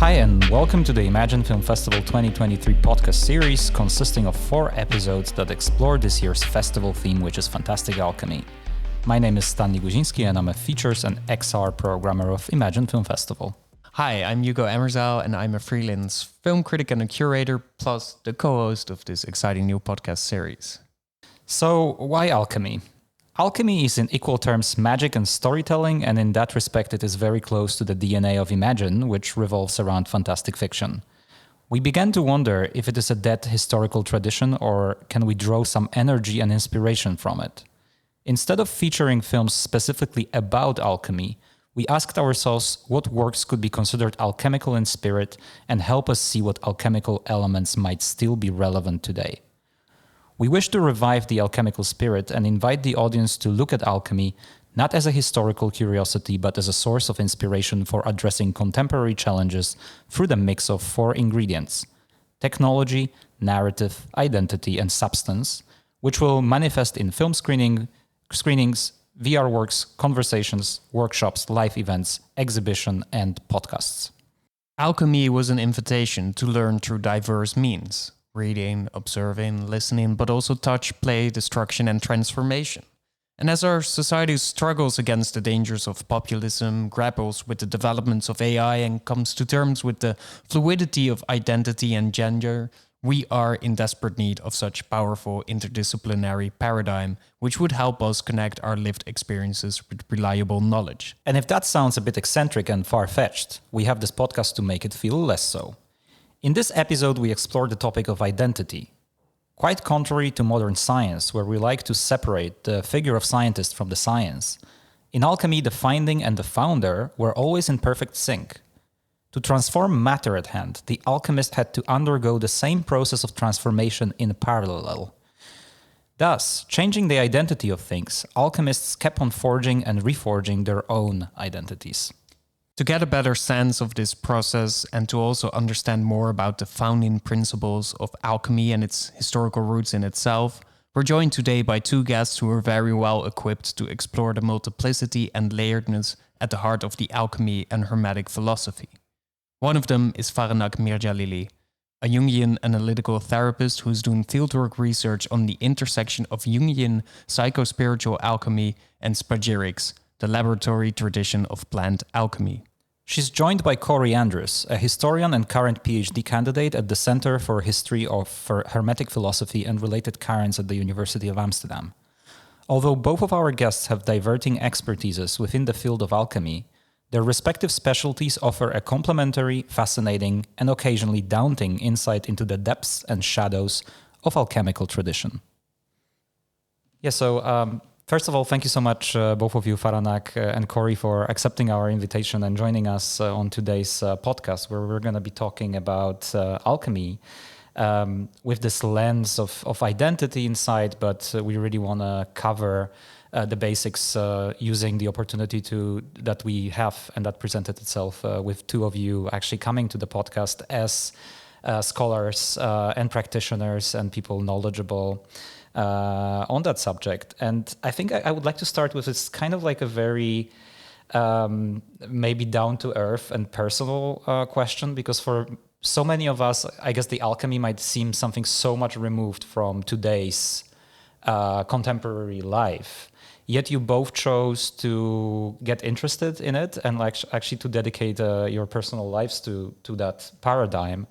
Hi and welcome to the Imagine Film Festival 2023 podcast series consisting of 4 episodes that explore this year's festival theme, which is Fantastic Alchemy. My name is Stanley Guzinski and I'm a features and XR programmer of Imagine Film Festival. Hi, I'm Hugo Emmerzaal and I'm a freelance film critic and a curator, plus the co-host of this exciting new podcast series. So, why alchemy? Alchemy is in equal terms magic and storytelling, and in that respect it is very close to the DNA of Imagine, which revolves around fantastic fiction. We began to wonder if it is a dead historical tradition or can we draw some energy and inspiration from it. Instead of featuring films specifically about alchemy, we asked ourselves what works could be considered alchemical in spirit and help us see what alchemical elements might still be relevant today. We wish to revive the alchemical spirit and invite the audience to look at alchemy not as a historical curiosity but as a source of inspiration for addressing contemporary challenges through the mix of 4 ingredients: technology, narrative, identity, and substance, which will manifest in film screenings, VR works, conversations, workshops, live events, exhibition, and podcasts. Alchemy was an invitation to learn through diverse means: reading, observing, listening, but also touch, play, destruction, and transformation. And as our society struggles against the dangers of populism, grapples with the developments of AI, and comes to terms with the fluidity of identity and gender, we are in desperate need of such powerful interdisciplinary paradigm, which would help us connect our lived experiences with reliable knowledge. And if that sounds a bit eccentric and far-fetched, we have this podcast to make it feel less so. In this episode, we explore the topic of identity. Quite contrary to modern science, where we like to separate the figure of scientist from the science, in alchemy, the finding and the founder were always in perfect sync. To transform matter at hand, the alchemist had to undergo the same process of transformation in parallel. Thus, changing the identity of things, alchemists kept on forging and reforging their own identities. To get a better sense of this process and to also understand more about the founding principles of alchemy and its historical roots in itself, we're joined today by 2 guests who are very well equipped to explore the multiplicity and layeredness at the heart of the alchemy and Hermetic philosophy. One of them is Farânak Mirjalili, a Jungian analytical therapist who's doing fieldwork research on the intersection of Jungian psychospiritual alchemy and Spagyrics, the laboratory tradition of plant alchemy. She's joined by Corey Andrews, a historian and current PhD candidate at the Center for History of Hermetic Philosophy and Related Currents at the University of Amsterdam. Although both of our guests have diverting expertises within the field of alchemy, their respective specialties offer a complementary, fascinating, and occasionally daunting insight into the depths and shadows of alchemical tradition. First of all, thank you so much, both of you, Farânak and Corey, for accepting our invitation and joining us on today's podcast, where we're going to be talking about alchemy with this lens of identity inside, but we really want to cover the basics using the opportunity that we have and that presented itself with 2 of you actually coming to the podcast as scholars and practitioners and people knowledgeable on that subject. And I think I would like to start with this kind of like a very maybe down-to-earth and personal question, because for so many of us, I guess the alchemy might seem something so much removed from today's contemporary life. Yet you both chose to get interested in it and actually to dedicate your personal lives to that paradigm.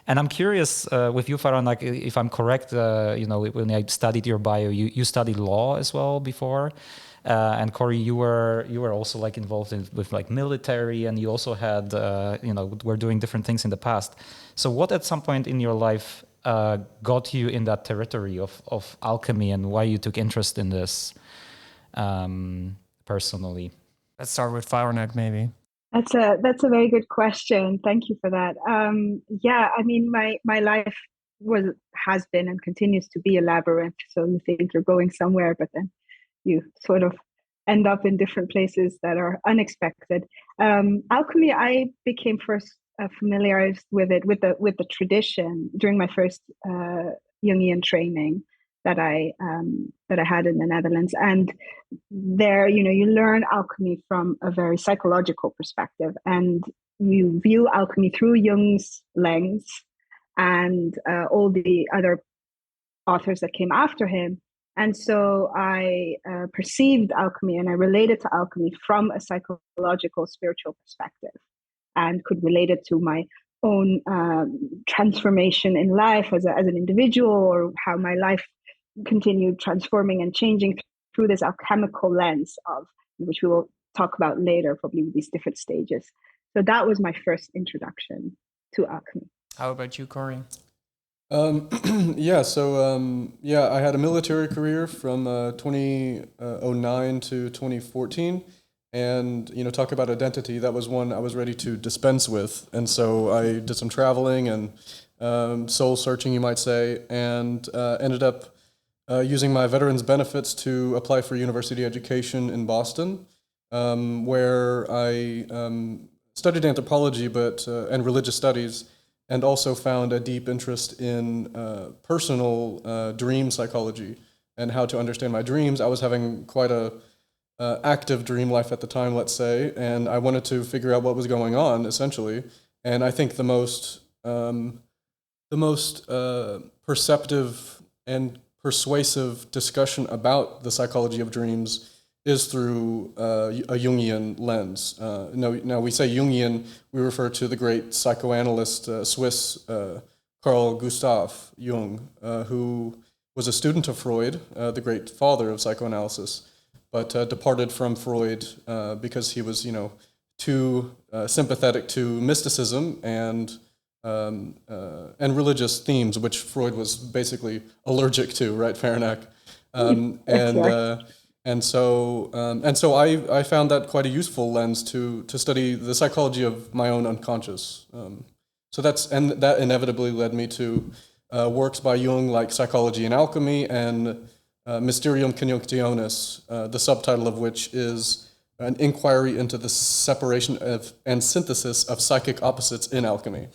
And I'm curious with you, Farânak, if I'm correct, when I studied your bio, you studied law as well before. And Corey, you were also like involved with like military, and you also had, were doing different things in the past. So what at some point in your life got you in that territory of alchemy, and why you took interest in this personally? Let's start with Farânak, maybe. That's a very good question. Thank you for that. My life has been and continues to be a labyrinth. So you think you're going somewhere, but then you sort of end up in different places that are unexpected. Alchemy, I became first familiarized with it with the tradition during my first Jungian training that I had in the Netherlands. And there, you learn alchemy from a very psychological perspective, and you view alchemy through Jung's lens and all the other authors that came after him. And so I perceived alchemy and I related to alchemy from a psychological, spiritual perspective, and could relate it to my own transformation in life as an individual, or how my life continued transforming and changing through this alchemical lens, of which we will talk about later, probably with these different stages. So that was my first introduction to alchemy. How about you, Corey? Yeah, so I had a military career from 2009 to 2014, and talk about identity. That was one I was ready to dispense with, and so I did some traveling and soul searching, you might say, and ended up using my veterans benefits to apply for university education in Boston, where I studied anthropology, and religious studies, and also found a deep interest in personal dream psychology and how to understand my dreams. I was having quite a active dream life at the time, let's say, and I wanted to figure out what was going on, essentially. And I think the most perceptive and persuasive discussion about the psychology of dreams is through a Jungian lens. Now we say Jungian, we refer to the great psychoanalyst Swiss Carl Gustav Jung, who was a student of Freud, the great father of psychoanalysis, but departed from Freud because he was, too sympathetic to mysticism and religious themes, which Freud was basically allergic to, right, Farânak? And so I found that quite a useful lens to study the psychology of my own unconscious. So that inevitably led me to works by Jung like Psychology and Alchemy and Mysterium Conjunctionis, the subtitle of which is an inquiry into the separation of and synthesis of psychic opposites in alchemy.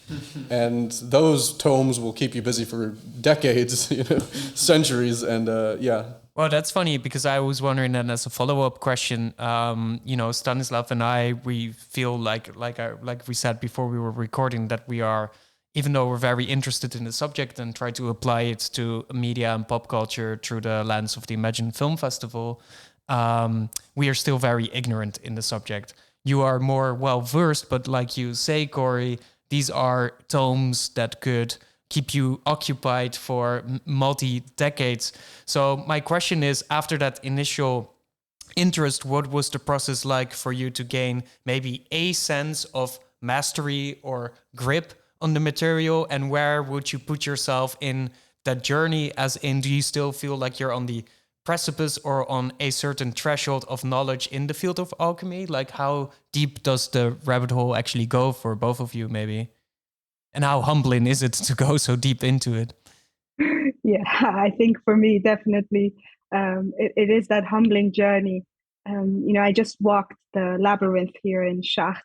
And those tomes will keep you busy for decades, centuries, and yeah. Well, that's funny, because I was wondering then, as a follow-up question, Stanislav and I, we feel like we said before we were recording, that we are, even though we're very interested in the subject and try to apply it to media and pop culture through the lens of the Imagine Film Festival, we are still very ignorant in the subject. You are more well-versed, but like you say, Corey, these are tomes that could keep you occupied for multi-decades. So my question is, after that initial interest, what was the process like for you to gain maybe a sense of mastery or grip on the material, and where would you put yourself in that journey? As in, do you still feel like you're on the precipice or on a certain threshold of knowledge in the field of alchemy? Like, how deep does the rabbit hole actually go for both of you, maybe? And how humbling is it to go so deep into it? Yeah, I think for me, definitely, it is that humbling journey. I just walked the labyrinth here in Chartres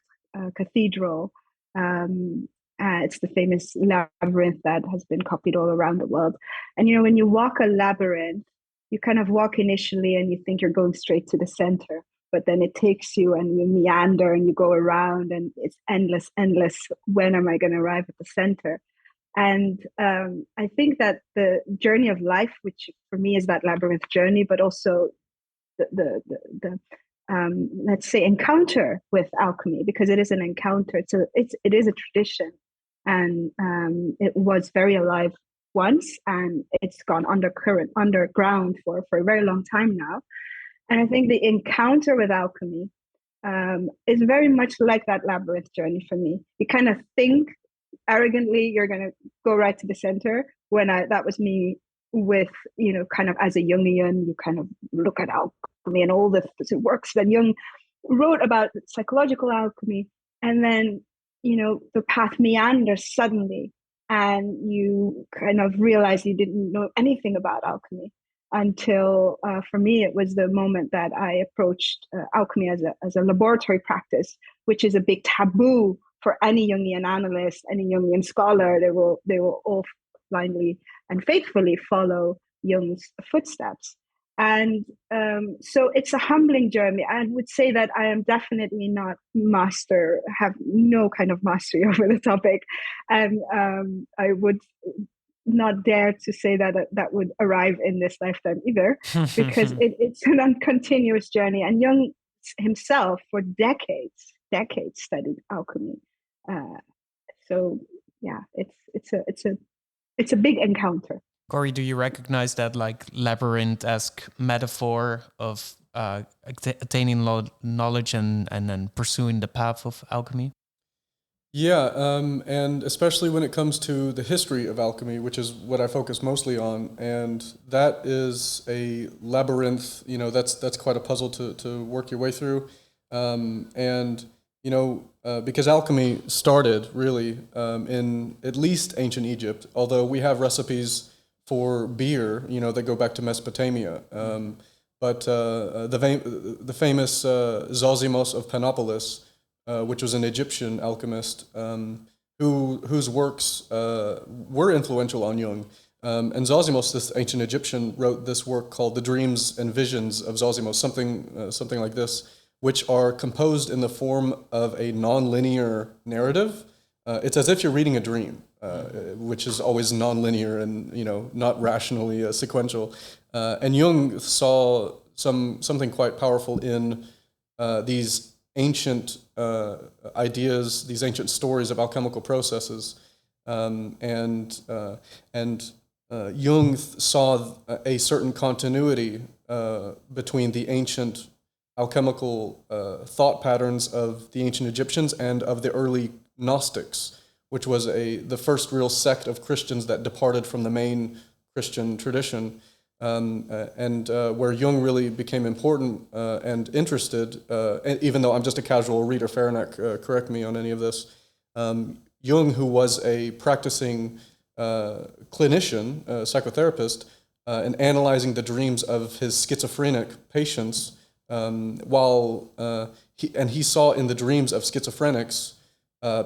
Cathedral. It's the famous labyrinth that has been copied all around the world. And, when you walk a labyrinth, you kind of walk initially and you think you're going straight to the center, but then it takes you and you meander and you go around, and it's endless. When am I going to arrive at the center? And I think that the journey of life, which for me is that labyrinth journey, but also the let's say encounter with alchemy, because it is an encounter. It is a tradition, and it was very alive once, and it's gone underground for a very long time now. And I think the encounter with alchemy is very much like that labyrinth journey for me. You kind of think arrogantly you're going to go right to the center. That was me with, kind of as a Jungian, you kind of look at alchemy and all the works that Jung wrote about psychological alchemy. And then, the path meanders suddenly, and you kind of realize you didn't know anything about alchemy until, for me, it was the moment that I approached alchemy as a laboratory practice, which is a big taboo for any Jungian analyst, any Jungian scholar. They will all blindly and faithfully follow Jung's footsteps. And so it's a humbling journey. I would say that I am definitely not have no kind of mastery over the topic. And I would not dare to say that that would arrive in this lifetime either, because it's a continuous journey. And Jung himself, for decades studied alchemy. So yeah, it's a big encounter. Corey, do you recognize that like labyrinth-esque metaphor of attaining knowledge and then pursuing the path of alchemy? Yeah, and especially when it comes to the history of alchemy, which is what I focus mostly on, and that is a labyrinth. That's quite a puzzle to work your way through, and because alchemy started really in at least ancient Egypt, although we have recipes for beer, that go back to Mesopotamia. But the famous Zosimos of Panopolis, which was an Egyptian alchemist, whose works were influential on Jung. And Zosimos, this ancient Egyptian, wrote this work called The Dreams and Visions of Zosimos, something like this, which are composed in the form of a non-linear narrative. It's as if you're reading a dream, which is always non-linear and not rationally sequential. And Jung saw something quite powerful in these ancient ideas, these ancient stories of alchemical processes, and Jung saw a certain continuity between the ancient alchemical thought patterns of the ancient Egyptians and of the early Gnostics, which was the first real sect of Christians that departed from the main Christian tradition, and where Jung really became important and interested, even though I'm just a casual reader, Farânak, correct me on any of this. Jung, who was a practicing clinician, psychotherapist, and analyzing the dreams of his schizophrenic patients, he saw in the dreams of schizophrenics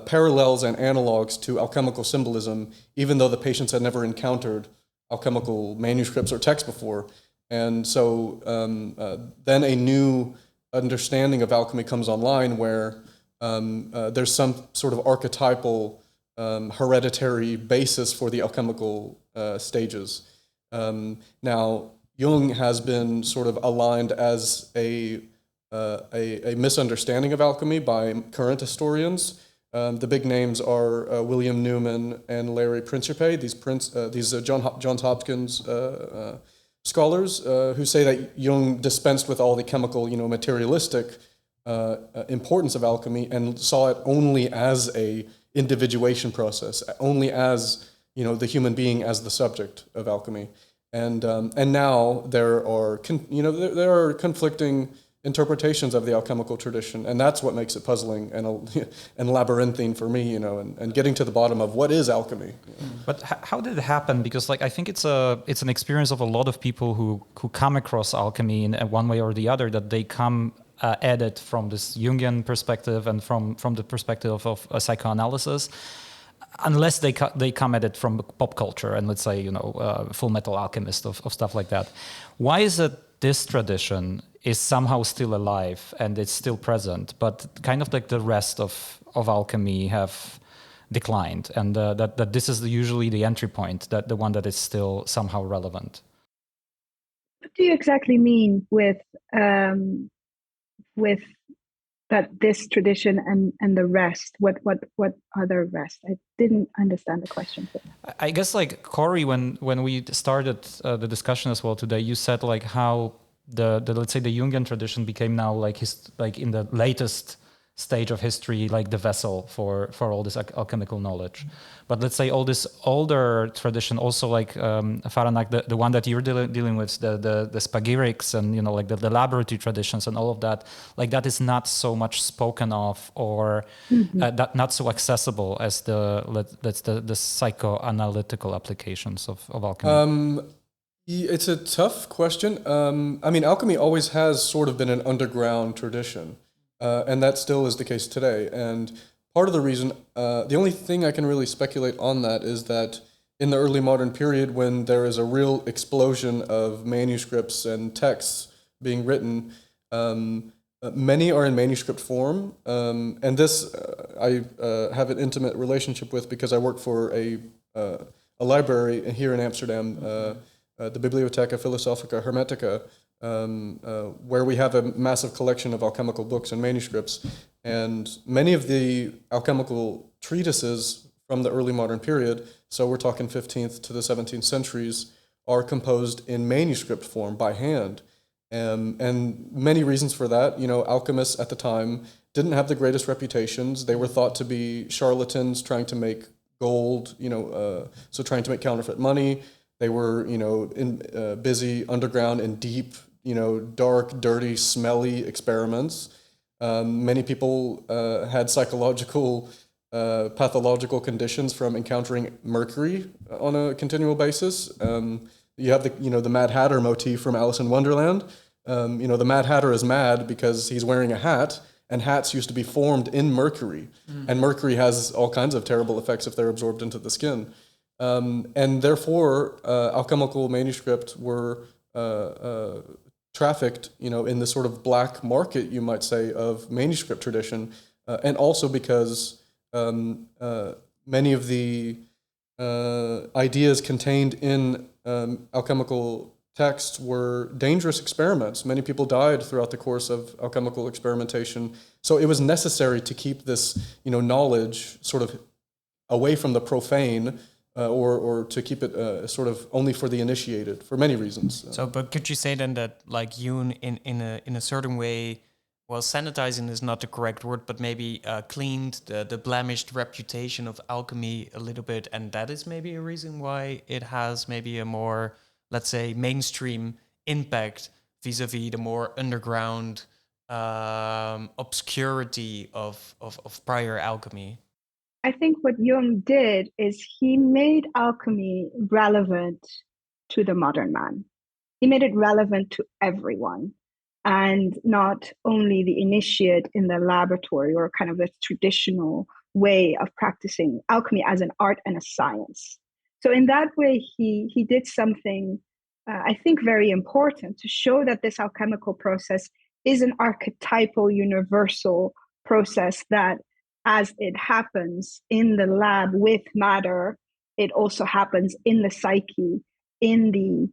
parallels and analogs to alchemical symbolism, even though the patients had never encountered alchemical manuscripts or texts before. And so then a new understanding of alchemy comes online where there's some sort of archetypal hereditary basis for the alchemical stages. Now, Jung has been sort of aligned as a misunderstanding of alchemy by current historians. The big names are William Newman and Larry Principe, these Johns Hopkins scholars who say that Jung dispensed with all the chemical, materialistic importance of alchemy and saw it only as a individuation process, only as the human being as the subject of alchemy. And now there are conflicting interpretations of the alchemical tradition, and that's what makes it puzzling and labyrinthine for me, and getting to the bottom of what is alchemy. But how did it happen? Because I think it's an experience of a lot of people who come across alchemy in one way or the other, that they come at it from this Jungian perspective and from the perspective of psychoanalysis, unless they come at it from pop culture and, let's say, Full Metal Alchemist of stuff like that. Why is it this tradition is somehow still alive and it's still present, but kind of like the rest of alchemy have declined, and that this is usually the entry point, that the one that is still somehow relevant? What do you exactly mean with that this tradition and the rest? What other rest? I didn't understand the question. I guess, like, Corey, when we started the discussion as well today, you said like how the let's say the Jungian tradition became now like in the latest stage of history, like the vessel for all this alchemical knowledge. But let's say all this older tradition, also like Farânak, the one that you're dealing with, the Spagyrics and like the laboratory traditions and all of that, like that is not so much spoken of, or that not so accessible as the psychoanalytical applications of alchemy. It's a tough question. I mean, alchemy always has sort of been an underground tradition. And that still is the case today. And part of the reason, the only thing I can really speculate on that is that in the early modern period, when there is a real explosion of manuscripts and texts being written, many are in manuscript form, and this I have an intimate relationship with because I work for a library here in Amsterdam, the Bibliotheca Philosophica Hermetica, where we have a massive collection of alchemical books and manuscripts, and many of the alchemical treatises from the early modern period, so we're talking 15th to the 17th centuries, are composed in manuscript form by hand. And many reasons for that. Alchemists at the time didn't have the greatest reputations. They were thought to be charlatans trying to make gold, so trying to make counterfeit money. They were, busy underground in deep, dark, dirty, smelly experiments. Many people had psychological, pathological conditions from encountering mercury on a continual basis. You have the Mad Hatter motif from Alice in Wonderland. The Mad Hatter is mad because he's wearing a hat, and hats used to be formed in mercury, and mercury has all kinds of terrible effects if they're absorbed into the skin. And therefore, alchemical manuscripts were trafficked, in the sort of black market, you might say, of manuscript tradition, and also because many of the ideas contained in alchemical texts were dangerous experiments. Many people died throughout the course of alchemical experimentation. So it was necessary to keep this, knowledge sort of away from the profane, or to keep it sort of only for the initiated, for many reasons. So, but could you say then that, like, Jung, in a certain way, well, sanitizing is not the correct word, but maybe cleaned the blemished reputation of alchemy a little bit, and that is maybe a reason why it has maybe a more, let's say, mainstream impact vis-a-vis the more underground obscurity of prior alchemy? I think what Jung did is he made alchemy relevant to the modern man. He made it relevant to everyone, and not only the initiate in the laboratory or kind of the traditional way of practicing alchemy as an art and a science. So in that way, he did something, I think, very important to show that this alchemical process is an archetypal, universal process that, as it happens in the lab with matter, it also happens in the psyche, in the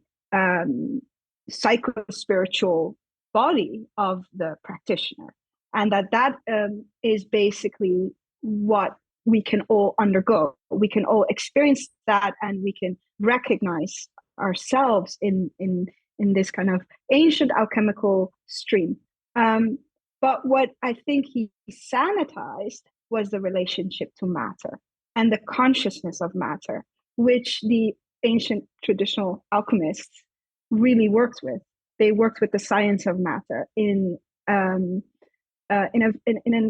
psycho-spiritual body of the practitioner. And that is basically what we can all undergo. We can all experience that, and we can recognize ourselves in this kind of ancient alchemical stream. But what I think he sanitized was the relationship to matter and the consciousness of matter, which the ancient traditional alchemists really worked with. They worked with the science of matter in a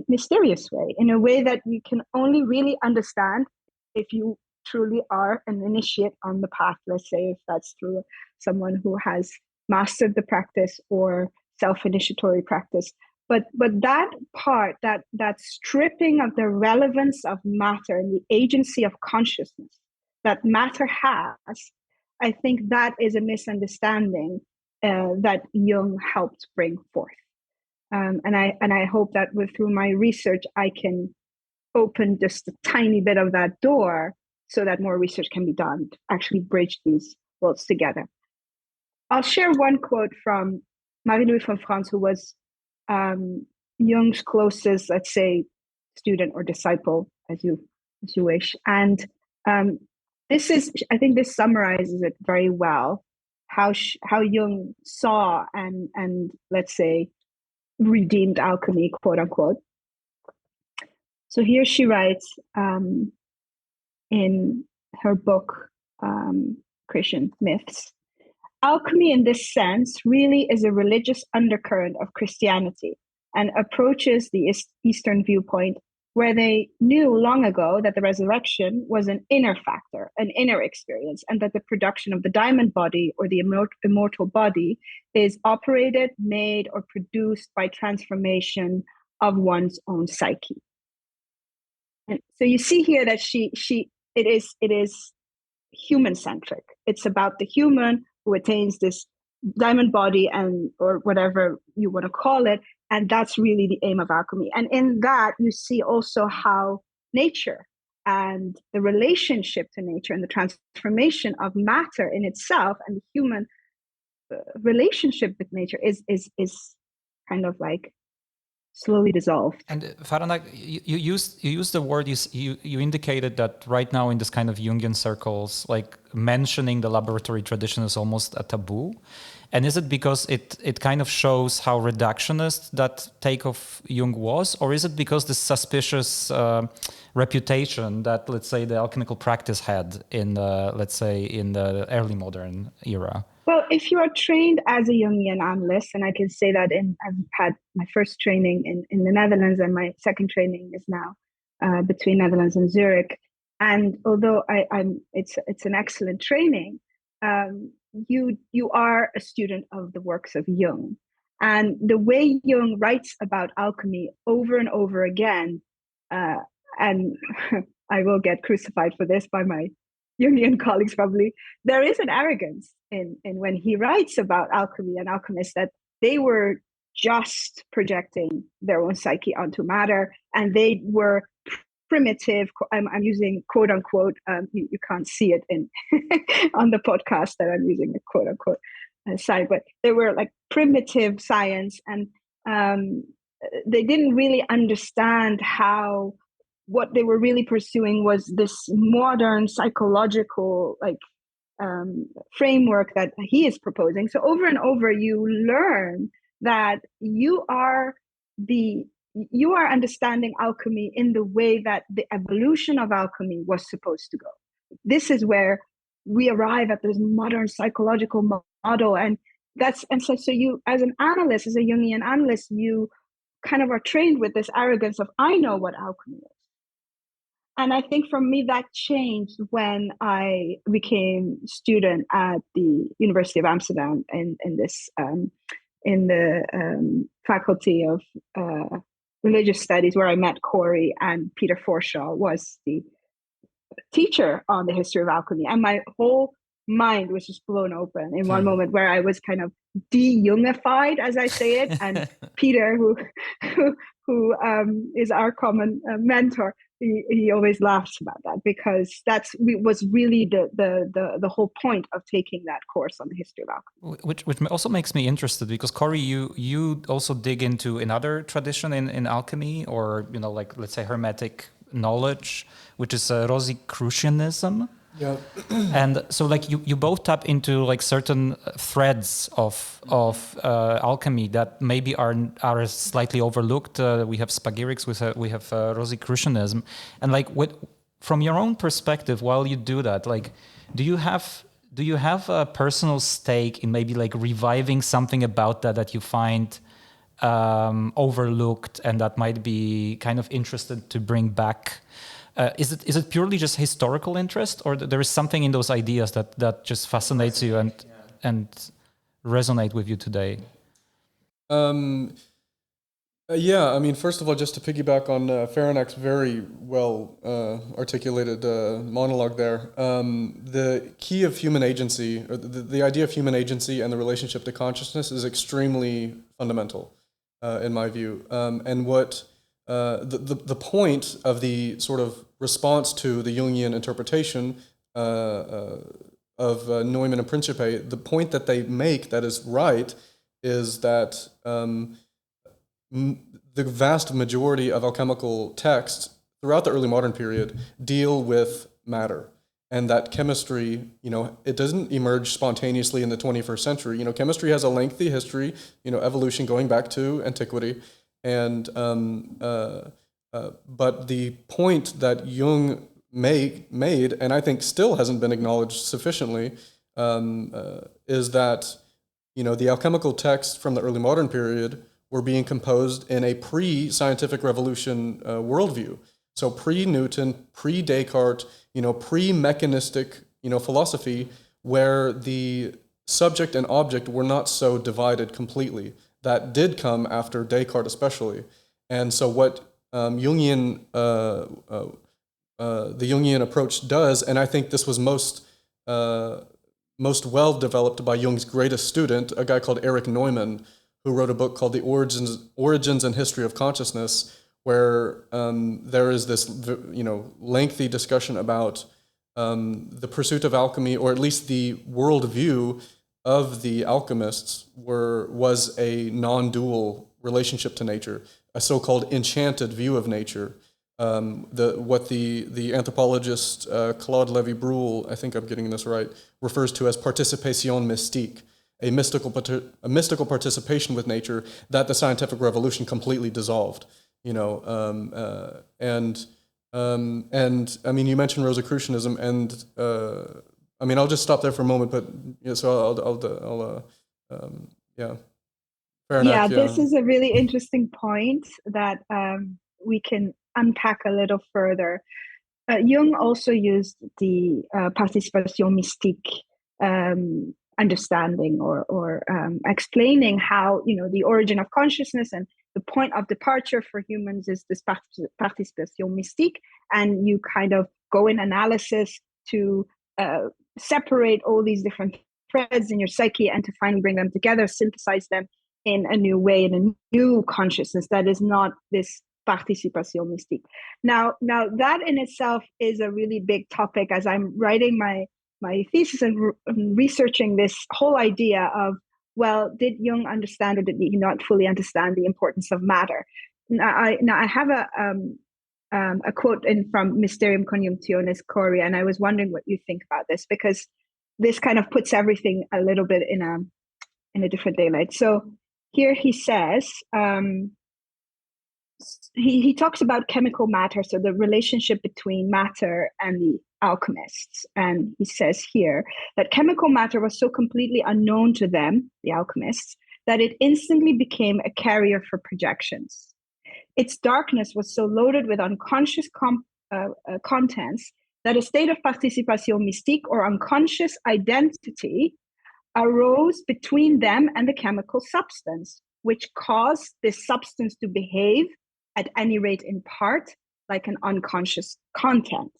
mysterious way, in a way that you can only really understand if you truly are an initiate on the path. Let's say if that's through someone who has mastered the practice or self-initiatory practice. But that part, that stripping of the relevance of matter and the agency of consciousness that matter has, I think that is a misunderstanding that Jung helped bring forth. And I hope that through my research, I can open just a tiny bit of that door so that more research can be done to actually bridge these worlds together. I'll share one quote from Marie-Louise von Franz, who was Jung's closest, let's say, student or disciple, as you wish. And I think this summarizes it very well, how Jung saw and let's say redeemed alchemy, quote unquote. So here she writes in her book, Christian Myths, alchemy in this sense really is a religious undercurrent of Christianity and approaches the Eastern viewpoint, where they knew long ago that the resurrection was an inner factor, an inner experience, and that the production of the diamond body or the immortal body is operated, made, or produced by transformation of one's own psyche. And so you see here that it is human-centric. It's about the human who attains this diamond body and or whatever you want to call it, and that's really the aim of alchemy. And in that, you see also how nature and the relationship to nature and the transformation of matter in itself and the human relationship with nature is kind of like slowly dissolved. And Farânak, you used the word, you indicated that right now in this kind of Jungian circles, like mentioning the laboratory tradition is almost a taboo. And is it because it kind of shows how reductionist that take of Jung was, or is it because the suspicious reputation that, let's say, the alchemical practice had in the early modern era? Well, if you are trained as a Jungian analyst, and I can say that I've had my first training in the Netherlands, and my second training is now between Netherlands and Zurich. And although it's an excellent training, you are a student of the works of Jung. And the way Jung writes about alchemy over and over again, and I will get crucified for this by my Jungian colleagues probably, there is an arrogance in when he writes about alchemy and alchemists that they were just projecting their own psyche onto matter, and they were primitive. I'm using quote unquote. You can't see it in on the podcast that I'm using the quote unquote side, but they were like primitive science, and they didn't really understand how what they were really pursuing was this modern psychological framework that he is proposing. So over and over, you learn that you are understanding alchemy in the way that the evolution of alchemy was supposed to go. This is where we arrive at this modern psychological model, and so you, as an analyst, as a Jungian analyst, you kind of are trained with this arrogance of I know what alchemy is. And I think for me, that changed when I became student at the University of Amsterdam in the Faculty of Religious Studies, where I met Corey, and Peter Forshaw was the teacher on the history of alchemy. And my whole mind was just blown open in one moment where I was kind of de-Jungified, as I say it. And Peter, who is our common mentor, he always laughs about that, because was really the whole point of taking that course on the history of alchemy. Which also makes me interested, because Corey, you also dig into another tradition in alchemy, or like, let's say, Hermetic knowledge, which is Rosicrucianism. Yeah. And so like you both tap into like certain threads of alchemy that maybe are slightly overlooked. We have Spagyrics, we have Rosicrucianism, and like from your own perspective, while you do that, like do you have a personal stake in maybe like reviving something about that you find overlooked and that might be kind of interested to bring back? Is it purely just historical interest, or there is something in those ideas that just fascinates you and resonate with you today? Yeah, I mean, first of all, just to piggyback on Farânak's very well articulated monologue there, the key of human agency, or the idea of human agency and the relationship to consciousness, is extremely fundamental, in my view. And what the point of the sort of response to the Jungian interpretation of Neumann and Principe, the point that they make that is right is that the vast majority of alchemical texts throughout the early modern period deal with matter, and that chemistry, it doesn't emerge spontaneously in the 21st century. Chemistry has a lengthy history, evolution going back to antiquity. And but the point that Jung made, and I think still hasn't been acknowledged sufficiently, is that the alchemical texts from the early modern period were being composed in a pre-scientific revolution worldview. So pre-Newton, pre-Descartes, pre-mechanistic, philosophy, where the subject and object were not so divided completely. That did come after Descartes especially. And so what the Jungian approach does, and I think this was most most well developed by Jung's greatest student, a guy called Erich Neumann, who wrote a book called The Origins and History of Consciousness, where there is this lengthy discussion about the pursuit of alchemy, or at least the worldview of the alchemists was a non-dual relationship to nature, a so-called enchanted view of nature. What the anthropologist Claude Lévi-Brule, I think I'm getting this right, refers to as participation mystique, a mystical participation with nature that the scientific revolution completely dissolved. And I mean, you mentioned Rosicrucianism, and I mean, I'll just stop there for a moment. But so yeah. Fair Yeah, enough, this is a really interesting point that we can unpack a little further. Jung also used the participation mystique understanding or explaining how, the origin of consciousness and the point of departure for humans is this participation mystique, and you kind of go in analysis to separate all these different threads in your psyche and to finally bring them together, synthesize them in a new way, in a new consciousness that is not this participation mystique. Now that in itself is a really big topic. As I'm writing my thesis and researching this whole idea of, well, did Jung understand or did he not fully understand the importance of matter? Now I have a quote from Mysterium Conjunctionis Cori, and I was wondering what you think about this, because this kind of puts everything a little bit in a different daylight. So here he says, he talks about chemical matter, so the relationship between matter and the alchemists. And he says here that chemical matter was so completely unknown to them, the alchemists, that it instantly became a carrier for projections. Its darkness was so loaded with unconscious contents that a state of participation mystique, or unconscious identity, arose between them and the chemical substance, which caused this substance to behave, at any rate in part, like an unconscious content.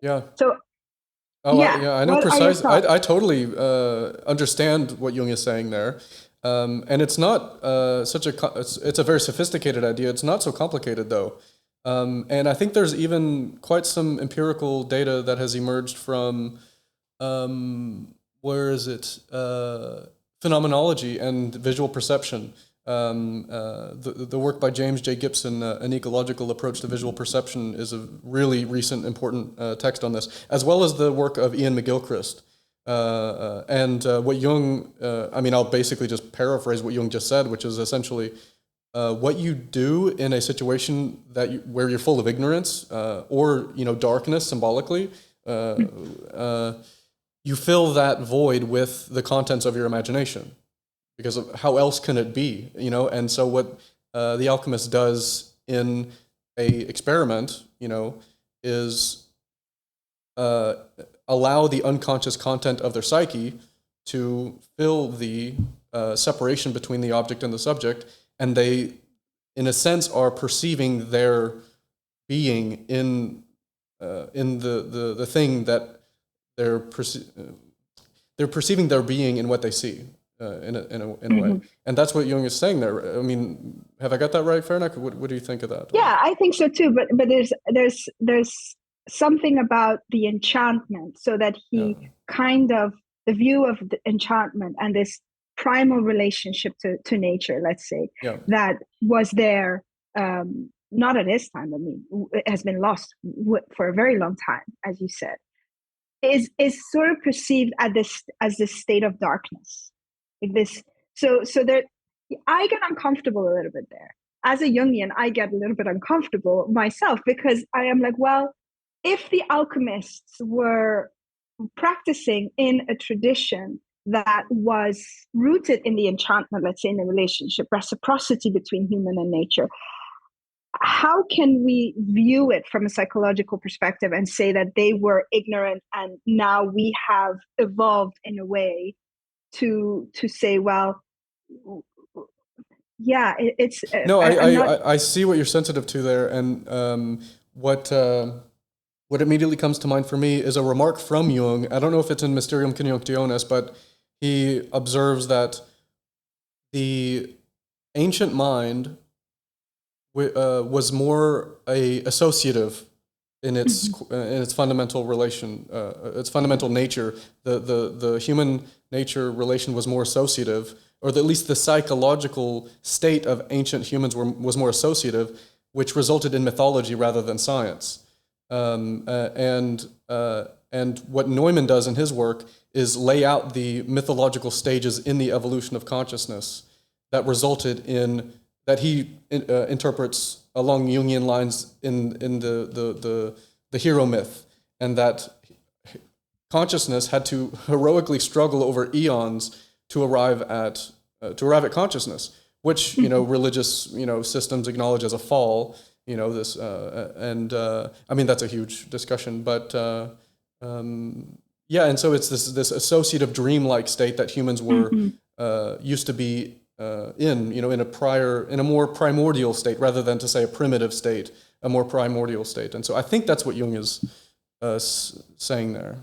Yeah. So, I know precise. I totally understand what Jung is saying there, and it's not it's a very sophisticated idea. It's not so complicated though, and I think there's even quite some empirical data that has emerged from phenomenology and visual perception. The work by James J. Gibson, An Ecological Approach to Visual Perception, is a really recent, important text on this, as well as the work of Ian McGilchrist. And what Jung, I'll basically just paraphrase what Jung just said, which is essentially what you do in a situation where you're full of ignorance or darkness symbolically. You fill that void with the contents of your imagination, because of how else can it be, And so what the alchemist does in a experiment, is allow the unconscious content of their psyche to fill the separation between the object and the subject, and they, in a sense, are perceiving their being in the thing that they're perceiving their being in what they see. In a way, and that's what Jung is saying there. I mean, have I got that right, Farânak? What do you think of that? Yeah, I think so too. But there's something about the enchantment, so that he kind of, the view of the enchantment and this primal relationship to nature, let's say, that was there, not at his time. I mean, it has been lost for a very long time, as you said, is sort of perceived as this state of darkness. Like this, so there, I get uncomfortable a little bit there. As a Jungian, I get a little bit uncomfortable myself, because I am like, well, if the alchemists were practicing in a tradition that was rooted in the enchantment, let's say in the relationship, reciprocity between human and nature, how can we view it from a psychological perspective and say that they were ignorant and now we have evolved in a way to say, well, yeah, it's no. I see what you're sensitive to there, and what what immediately comes to mind for me is a remark from Jung. I don't know if it's in Mysterium Conjunctionis, but he observes that the ancient mind was more associative in its fundamental relation, its fundamental nature. The human nature relation was more associative, or at least the psychological state of ancient humans was more associative, which resulted in mythology rather than science. And what Neumann does in his work is lay out the mythological stages in the evolution of consciousness that resulted in, that he interprets along Jungian lines in the hero myth, and that consciousness had to heroically struggle over eons to arrive at consciousness, which religious systems acknowledge as a fall. This I mean, that's a huge discussion, but and so it's this associative dreamlike state that humans were used to be in a more primordial state, rather than to say a primitive state, a more primordial state. And so I think that's what Jung is saying there.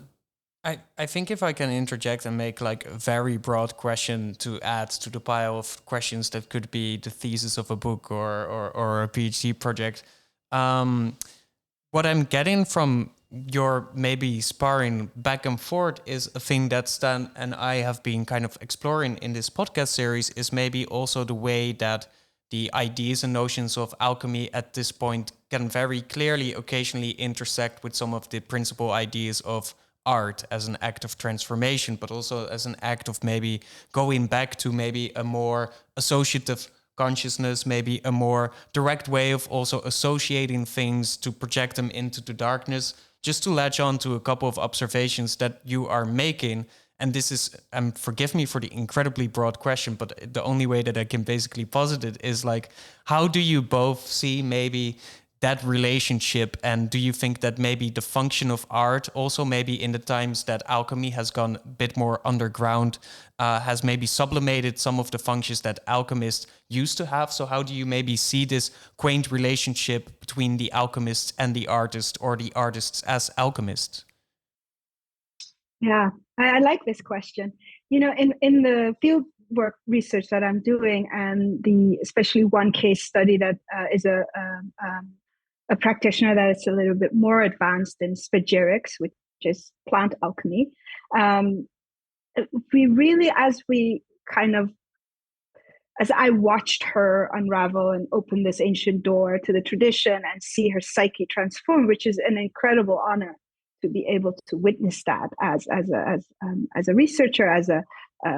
I think if I can interject and make like a very broad question to add to the pile of questions that could be the thesis of a book or a PhD project, what I'm getting from your maybe sparring back and forth is a thing that Stan and I have been kind of exploring in this podcast series, is maybe also the way that the ideas and notions of alchemy at this point can very clearly occasionally intersect with some of the principal ideas of art as an act of transformation, but also as an act of maybe going back to maybe a more associative consciousness, maybe a more direct way of also associating things to project them into the darkness. Just to latch on to a couple of observations that you are making, and this is, forgive me for the incredibly broad question, but the only way that I can basically posit it is like, how do you both see maybe that relationship, and do you think that maybe the function of art also maybe in the times that alchemy has gone a bit more underground has maybe sublimated some of the functions that alchemists used to have? So how do you maybe see this quaint relationship between the alchemists and the artist, or the artists as alchemists? Yeah, I like this question. In the field work research that I'm doing, and especially one case study that is a practitioner that is a little bit more advanced in Spagyrics, which is plant alchemy. We really, as I watched her unravel and open this ancient door to the tradition and see her psyche transform, which is an incredible honor to be able to witness that as a researcher, as a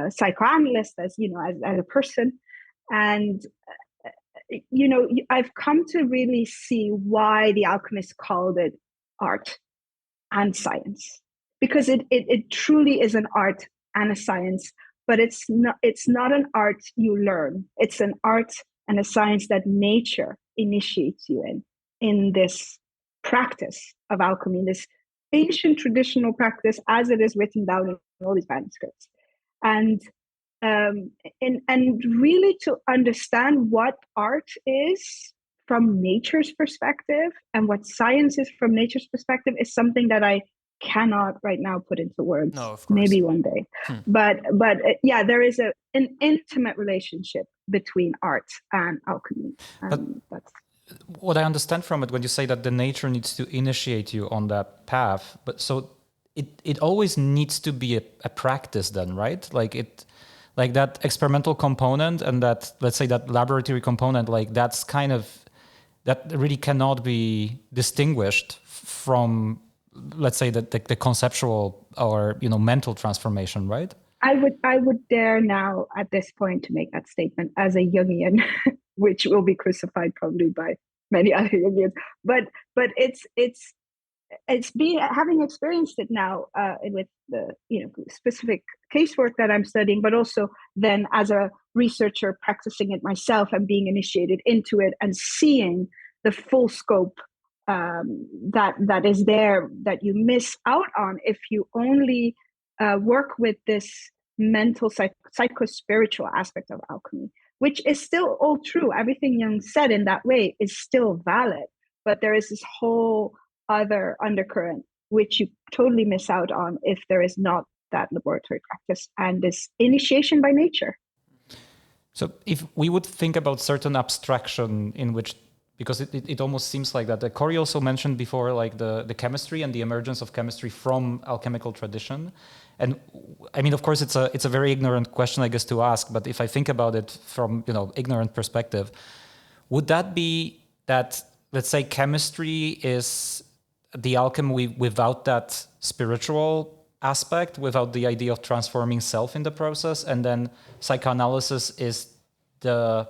psychoanalyst, as a person. And I've come to really see why the alchemists called it art and science, because it truly is an art and a science, but it's not an art you learn. It's an art and a science that nature initiates you in this practice of alchemy, this ancient traditional practice as it is written down in all these manuscripts. And really to understand what art is from nature's perspective and what science is from nature's perspective is something that I cannot right now put into words. No, of course. Maybe one day. But yeah, there is an intimate relationship between art and alchemy. That's what I understand from it when you say that the nature needs to initiate you on that path. But so it always needs to be a practice then, right? Like that experimental component and that, let's say, that laboratory component, like that really cannot be distinguished from, let's say, the conceptual or mental transformation, right? I would dare now at this point to make that statement as a Jungian, which will be crucified probably by many other Jungians. But it's been, having experienced it now with the specific casework that I'm studying, but also then as a researcher practicing it myself and being initiated into it and seeing the full scope that is there, that you miss out on if you only work with this mental psycho-spiritual aspect of alchemy, which is still all true. Everything Jung said in that way is still valid, but there is this whole other undercurrent, which you totally miss out on if there is not that laboratory practice and this initiation by nature. So if we would think about certain abstraction in which, because it almost seems like that. Corey also mentioned before, like the chemistry and the emergence of chemistry from alchemical tradition. And I mean, of course, it's a very ignorant question, I guess, to ask. But if I think about it from, ignorant perspective, would that be that, let's say, chemistry is the alchemy without that spiritual aspect, without the idea of transforming self in the process, and then psychoanalysis is the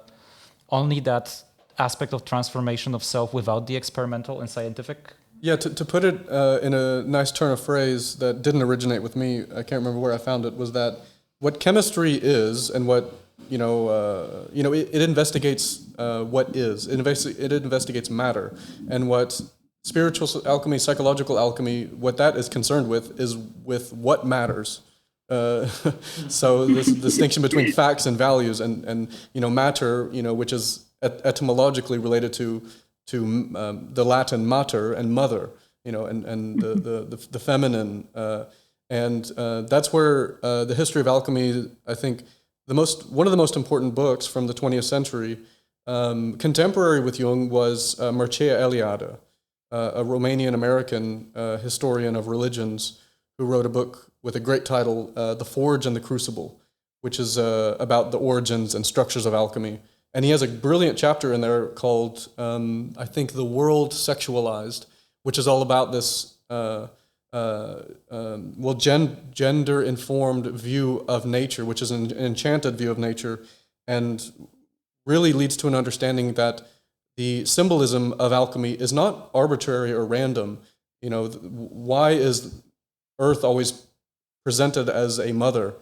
only that aspect of transformation of self without the experimental and scientific? Yeah, to put it in a nice turn of phrase that didn't originate with me, I can't remember where I found it, was that what chemistry is and what it investigates what is. It investigates matter, and what spiritual alchemy, psychological alchemy, what that is concerned with is with what matters. So this distinction between facts and values, and matter, which is etymologically related to the Latin mater and mother, and the feminine, and that's where the history of alchemy, I think, one of the most important books from the 20th century, contemporary with Jung, was Mircea Eliade, a Romanian-American historian of religions, who wrote a book with a great title, The Forge and the Crucible, which is about the origins and structures of alchemy. And he has a brilliant chapter in there called, I think, The World Sexualized, which is all about this gender-informed view of nature, which is an enchanted view of nature, and really leads to an understanding that the symbolism of alchemy is not arbitrary or random. Why is Earth always presented as a mother?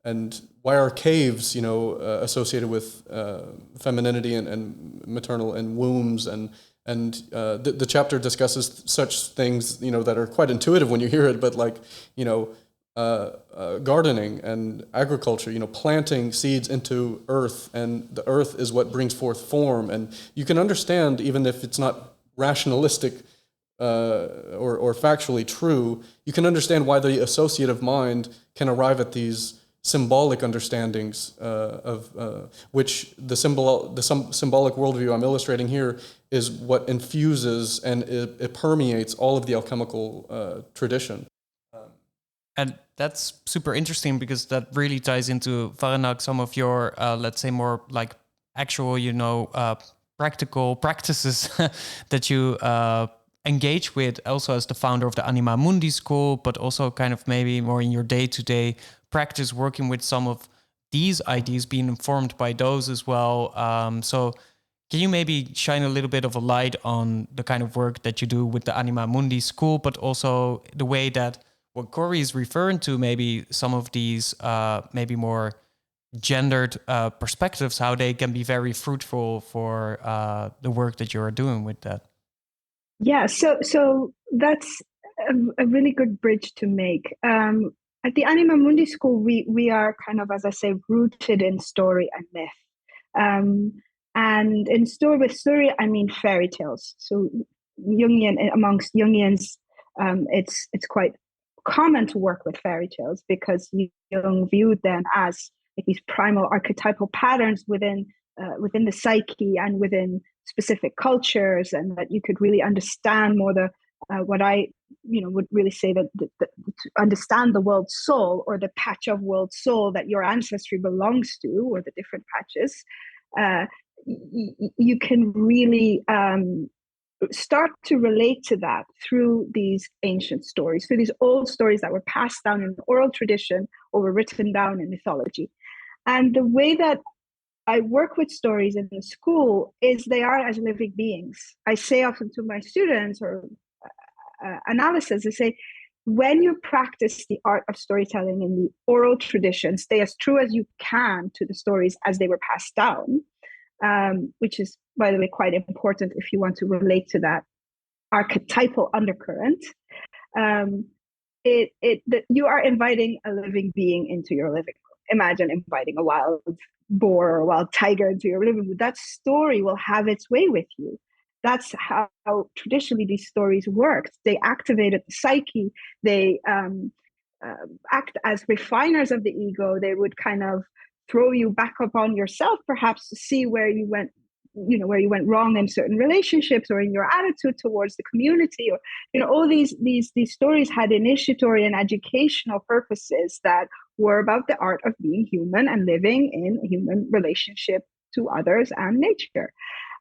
And why are caves, associated with femininity and maternal and wombs, and the chapter discusses such things, that are quite intuitive when you hear it, but like, gardening and agriculture, planting seeds into earth, and the earth is what brings forth form, and you can understand, even if it's not rationalistic or factually true, you can understand why the associative mind can arrive at these symbolic understandings of which the symbolic worldview I'm illustrating here is what infuses and it permeates all of the alchemical tradition. And that's super interesting, because that really ties into, Farânak, some of your, let's say, more like actual, practical practices that you engage with, also as the founder of the Anima Mundi school, but also kind of maybe more in your day-to-day practice, working with some of these ideas, being informed by those as well. So can you maybe shine a little bit of a light on the kind of work that you do with the Anima Mundi school, but also the way that what Corey is referring to, maybe some of these maybe more gendered perspectives, how they can be very fruitful for the work that you are doing with that? Yeah, so that's a really good bridge to make. At the Anima Mundi school, we are kind of, as I say, rooted in story and myth. And with story, I mean fairy tales. So amongst Jungians, it's quite common to work with fairy tales, because Jung viewed them as like these primal archetypal patterns within the psyche and within specific cultures, and that you could really understand more what I would really say that to understand the world soul, or the patch of world soul that your ancestry belongs to, or the different patches. You can really start to relate to that through these ancient stories, through these old stories that were passed down in oral tradition or were written down in mythology. And the way that I work with stories in the school is they are as living beings. I say often to my students, or analysis, I say, when you practice the art of storytelling in the oral tradition, stay as true as you can to the stories as they were passed down, which is, by the way, quite important if you want to relate to that archetypal undercurrent. That you are inviting a living being into your living room. Imagine inviting a wild boar or a wild tiger into your living room. That story will have its way with you, that's how traditionally these stories worked. They activated the psyche. They act as refiners of the ego. They would kind of throw you back upon yourself, perhaps, to see where you went, where you went wrong in certain relationships or in your attitude towards the community, or all these stories had initiatory and educational purposes that were about the art of being human and living in human relationship to others and nature.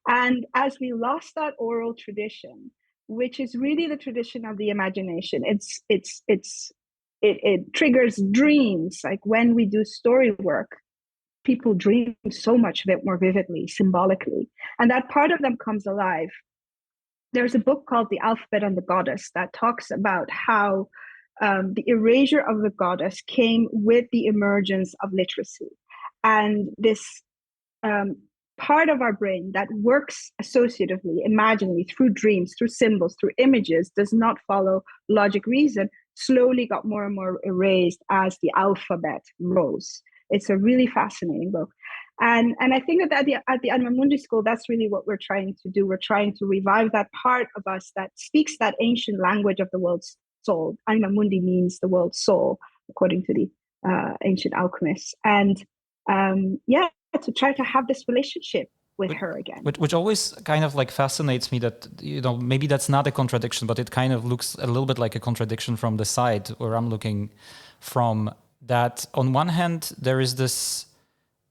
And as we lost that oral tradition, which is really the tradition of the imagination, it triggers dreams. Like when we do story work, people dream so much more vividly, symbolically, and that part of them comes alive. There's a book called The Alphabet and the Goddess that talks about how the erasure of the goddess came with the emergence of literacy. And this part of our brain that works associatively, imaginally, through dreams, through symbols, through images, does not follow logic reason, slowly got more and more erased as the alphabet rose. It's a really fascinating book. And I think that at the Anima Mundi School, that's really what we're trying to do. We're trying to revive that part of us that speaks that ancient language of the world's soul. Anima Mundi means the world's soul, according to the ancient alchemists. And to try to have this relationship with her again. Which always kind of like fascinates me, that, maybe that's not a contradiction, but it kind of looks a little bit like a contradiction from the side where I'm looking from. That on one hand, there is this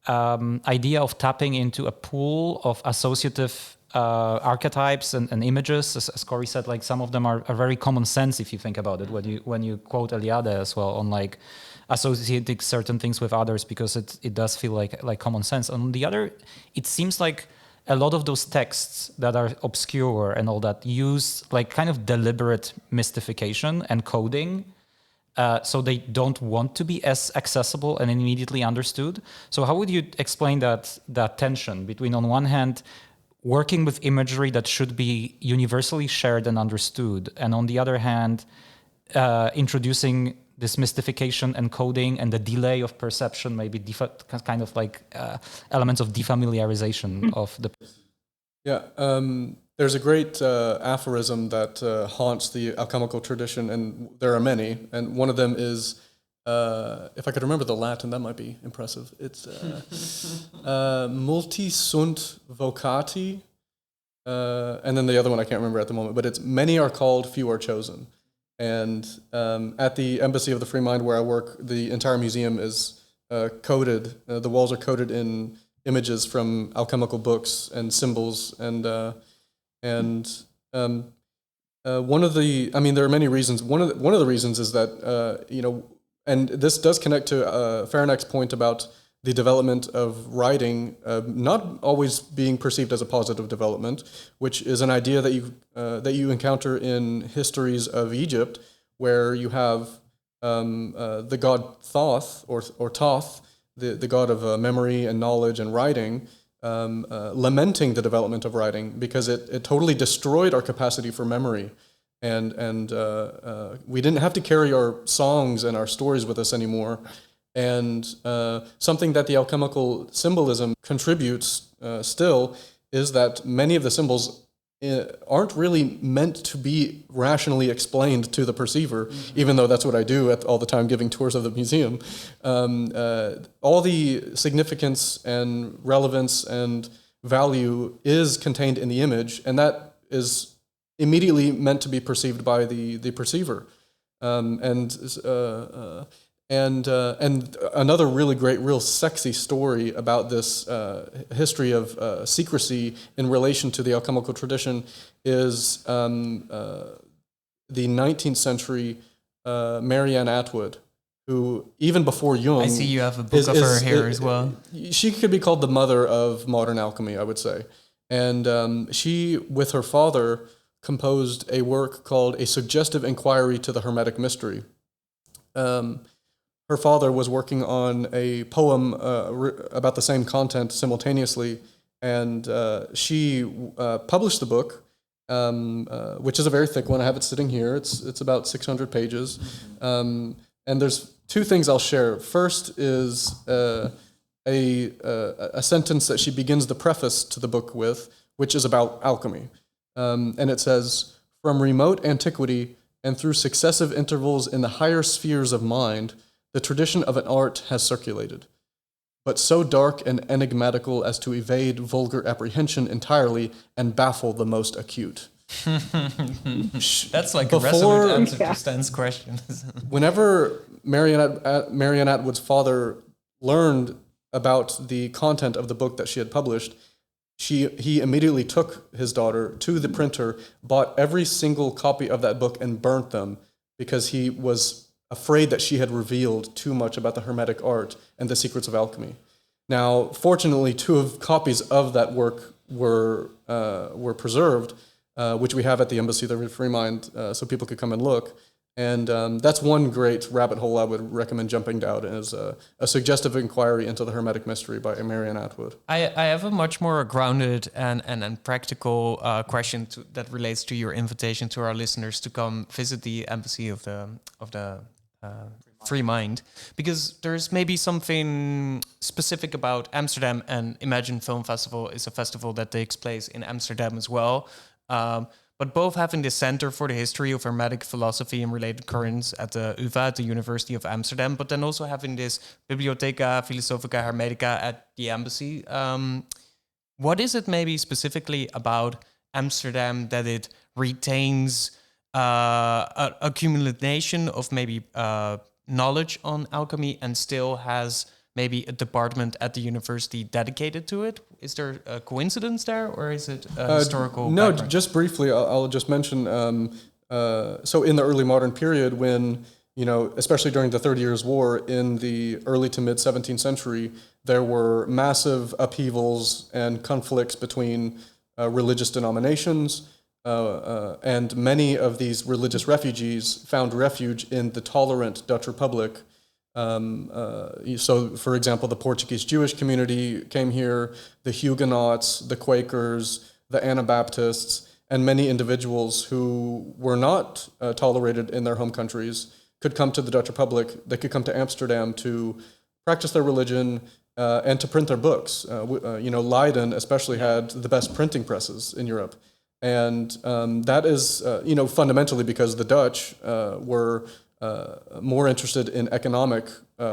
idea of tapping into a pool of associative archetypes and images. As Corey said, like some of them are very common sense if you think about it. When you quote Eliade as well on like associating certain things with others, because it does feel like common sense. On the other, it seems like a lot of those texts that are obscure and all that use like kind of deliberate mystification and coding. So they don't want to be as accessible and immediately understood. So how would you explain that tension between, on one hand, working with imagery that should be universally shared and understood, and on the other hand, introducing this mystification and coding and the delay of perception, maybe kind of like elements of defamiliarization of the... Yeah, there's a great aphorism that haunts the alchemical tradition, and there are many, and one of them is, if I could remember the Latin, that might be impressive. It's multi sunt vocati, and then the other one I can't remember at the moment, but it's many are called, few are chosen. And at the Embassy of the Free Mind where I work, the entire museum is coded, the walls are coded in images from alchemical books and symbols, and one of the, I mean, there are many reasons. One of the reasons is that and this does connect to Farânak's point about the development of writing not always being perceived as a positive development, which is an idea that you encounter in histories of Egypt, where you have the god Thoth or Thoth, the god of memory and knowledge and writing, lamenting the development of writing because it totally destroyed our capacity for memory. And we didn't have to carry our songs and our stories with us anymore. And something that the alchemical symbolism contributes still is that many of the symbols aren't really meant to be rationally explained to the perceiver, even though that's what I do all the time giving tours of the museum. All the significance and relevance and value is contained in the image, and that is immediately meant to be perceived by the perceiver. And another really great, real sexy story about this history of secrecy in relation to the alchemical tradition is the 19th century Marianne Atwood, who even before Jung... I see you have a book of her here as well. She could be called the mother of modern alchemy, I would say. And she, with her father, composed a work called A Suggestive Inquiry to the Hermetic Mystery. Her father was working on a poem about the same content simultaneously, and she published the book, which is a very thick one. I have it sitting here. It's about 600 pages. And there's two things I'll share. First is a sentence that she begins the preface to the book with, which is about alchemy. And it says, "From remote antiquity and through successive intervals in the higher spheres of mind, the tradition of an art has circulated, but so dark and enigmatical as to evade vulgar apprehension entirely and baffle the most acute." That's like a Before- resolute answer Yeah. to Stan's question. Whenever Marianne Atwood's father learned about the content of the book that she had published, he immediately took his daughter to the printer, bought every single copy of that book, and burnt them because he was afraid that she had revealed too much about the Hermetic art and the secrets of alchemy. Now, fortunately, copies of that work were preserved, which we have at the Embassy of the Free Mind, so people could come and look. And that's one great rabbit hole I would recommend jumping down, is a suggestive inquiry into the Hermetic mystery by Marianne Atwood. I have a much more grounded and practical question that relates to your invitation to our listeners to come visit the Embassy of the Free Mind, because there's maybe something specific about Amsterdam, and Imagine Film Festival is a festival that takes place in Amsterdam as well. But both having the Center for the History of Hermetic Philosophy and Related Currents at the UvA, at the University of Amsterdam, but then also having this Bibliotheca Philosophica Hermetica at the Embassy. What is it maybe specifically about Amsterdam that it retains a accumulation of maybe knowledge on alchemy and still has maybe a department at the university dedicated to it? Is there a coincidence there, or is it a historical No, background? just briefly, I'll just mention, so in the early modern period, when, especially during the 30 Years' War, in the early to mid 17th century, there were massive upheavals and conflicts between religious denominations, and many of these religious refugees found refuge in the tolerant Dutch Republic. So, for example, the Portuguese Jewish community came here, the Huguenots, the Quakers, the Anabaptists, and many individuals who were not tolerated in their home countries could come to the Dutch Republic. They could come to Amsterdam to practice their religion and to print their books. Leiden especially had the best printing presses in Europe. And that is, fundamentally because the Dutch were more interested in economic